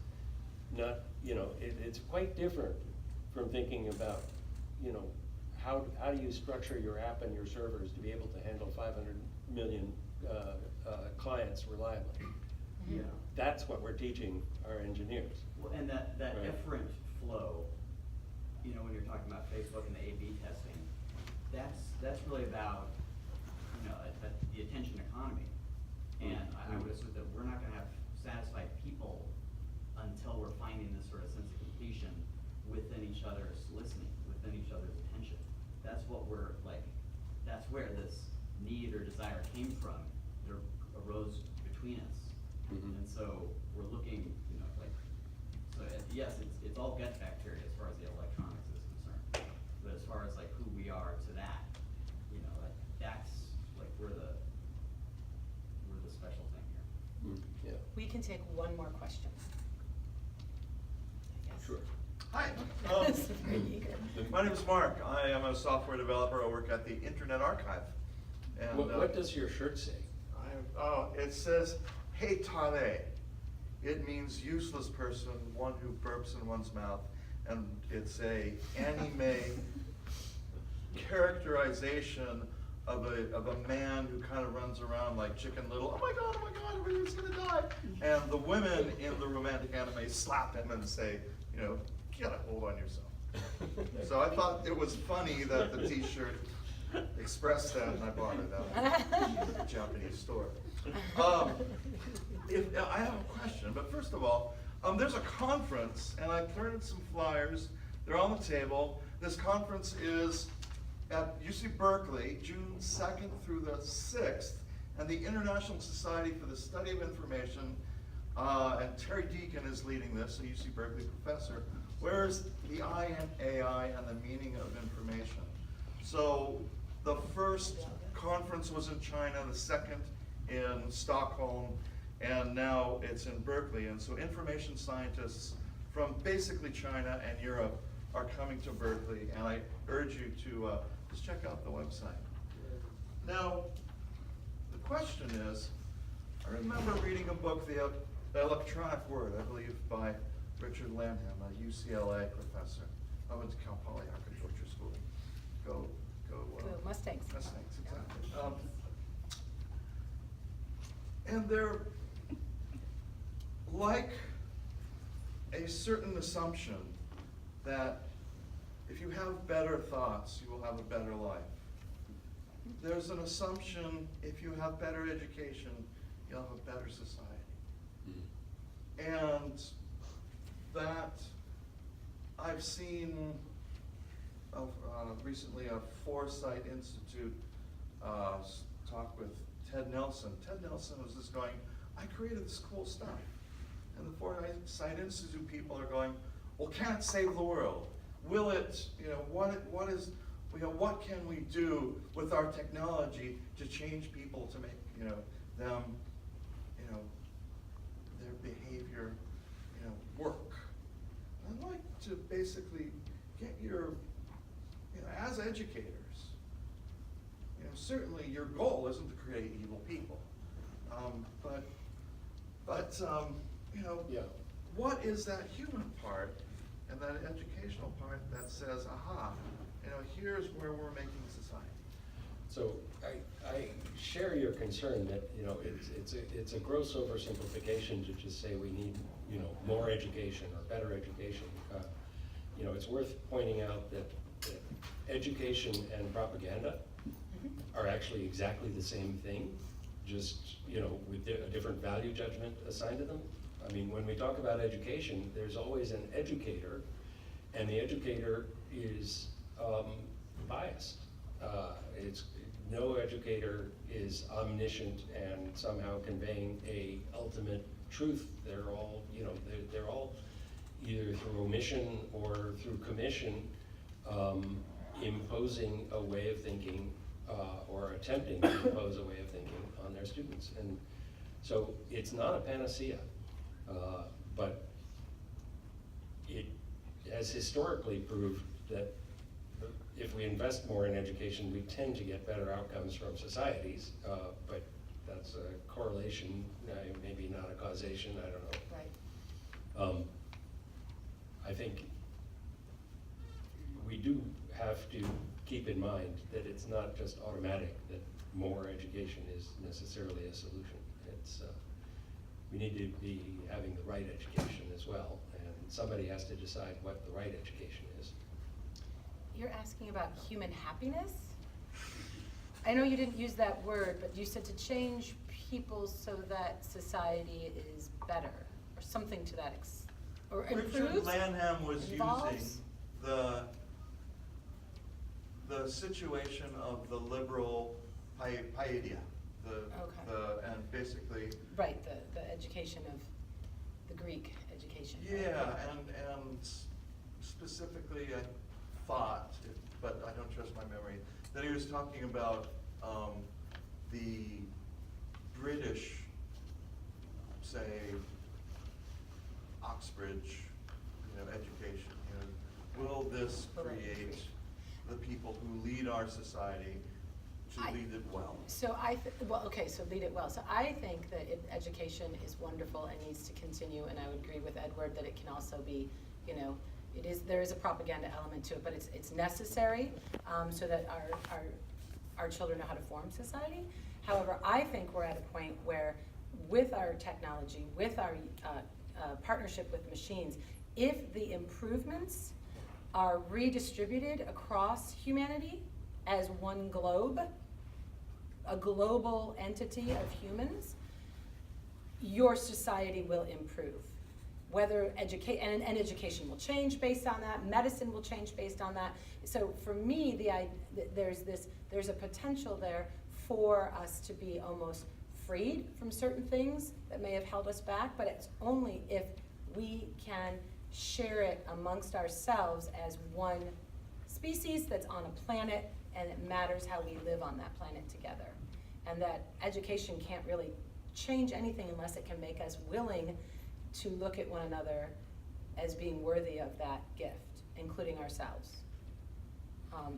not, you know, it's quite different from thinking about, you know, how do you structure your app and your servers to be able to handle 500 million clients reliably. Yeah. That's what we're teaching our engineers. Well, and that Right. efferent flow, you know, when you're talking about Facebook and the A/B testing, that's really about, you know, the attention economy. And I would assume that we're not going to have satisfied people until we're finding this sort of sense of completion within each other's listening, within each other's attention. That's what we're like. That's where this need or desire came from. It arose between us. And so we're looking, you know, like, so yes, it's all gut bacteria as far as the electronics is concerned. But as far as like who we are to that, you know, like that's like we're the can take one more question. I guess. Sure. Hi, It's very eager. my name is Mark. I am a software developer. I work at the Internet Archive. And What does your shirt say? it says, "Hey Tale." It means useless person, one who burps in one's mouth, and it's a anime characterization of a man who kind of runs around like Chicken Little. Oh my God, everybody's gonna die. And the women in the romantic anime slap him and say, you know, get a hold on yourself. So I thought it was funny that the T-shirt expressed that, and I bought it at a Japanese store. I have a question, but first of all, there's a conference, and I printed some flyers. They're on the table. This conference is at UC Berkeley, June 2nd through the 6th, and the International Society for the Study of Information, and Terry Deacon is leading this, a UC Berkeley professor. Where's the I in AI and the meaning of information? So the first conference was in China, the second in Stockholm, and now it's in Berkeley. And so information scientists from basically China and Europe are coming to Berkeley, and I urge you to just check out the website. Now, the question is, I remember reading a book, The Electronic Word, I believe by Richard Lanham, a UCLA professor. I went to Cal Poly Architecture School. Go Mustangs. Mustangs, exactly. And they're like a certain assumption that if you have better thoughts, you will have a better life. There's an assumption if you have better education, you'll have a better society. And that I've seen recently a Foresight Institute talk with Ted Nelson. Ted Nelson was just going, I created this cool stuff. And the Foresight Institute people are going, well, can it save the world? Will it, what can we do with our technology to change people, to make, them, their behavior, work? I'd like to basically get your, as educators, certainly your goal isn't to create evil people, but Yeah. what is that human part and that educational part that says, aha, here's where we're making society? So I share your concern that, it's a gross oversimplification to just say we need, more education or better education. It's worth pointing out that education and propaganda are actually exactly the same thing, just, with a different value judgment assigned to them. I mean, when we talk about education, there's always an educator, and the educator is biased. No educator is omniscient and somehow conveying a ultimate truth. They're all, they're all either through omission or through commission, imposing a way of thinking or attempting to impose a way of thinking on their students. And so it's not a panacea, but it has historically proved that if we invest more in education, we tend to get better outcomes from societies, but that's a correlation, maybe not a causation, I don't know. Right. I think we do have to keep in mind that it's not just automatic that more education is necessarily a solution. It's, we need to be having the right education as well, and somebody has to decide what the right education is. You're asking about human happiness? I know you didn't use that word, but you said to change people so that society is better, or something to that or improves? Richard Lanham was Involves? using the situation of the liberal paideia, and basically. Right, the education of the Greek education. Yeah, and specifically I thought, but I don't trust my memory, that he was talking about the British say, Oxbridge, education, will this create the people who lead our society to lead it well? So so lead it well. So I think that education is wonderful and needs to continue, and I would agree with Edward that it can also be, there is a propaganda element to it, but it's necessary so that our children know how to form society. However, I think we're at a point where, with our technology, with our partnership with machines, if the improvements are redistributed across humanity as one globe, a global entity of humans, your society will improve. Whether and education will change based on that, medicine will change based on that. So for me, there's a potential there for us to be almost freed from certain things that may have held us back, but it's only if we can share it amongst ourselves as one species that's on a planet, and it matters how we live on that planet together. And that education can't really change anything unless it can make us willing to look at one another as being worthy of that gift, including ourselves.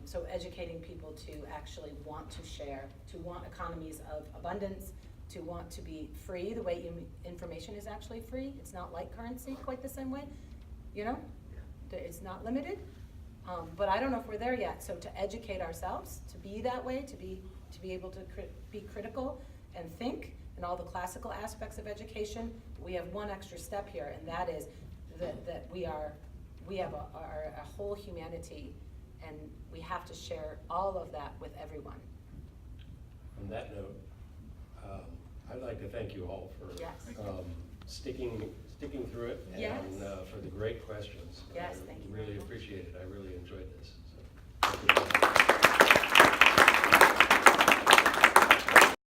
So educating people to actually want to share, to want economies of abundance, to want to be free the way information is actually free. It's not like currency quite the same way, It's not limited. But I don't know if we're there yet. So to educate ourselves, to be that way, to be able to be critical and think, and all the classical aspects of education, we have one extra step here, and that is that we have a whole humanity, and we have to share all of that with everyone. On that note, I'd like to thank you all for Yes. sticking through it, Yes. and for the great questions. Yes, thank you I really very much. appreciate it. I really enjoyed this. So, thank you.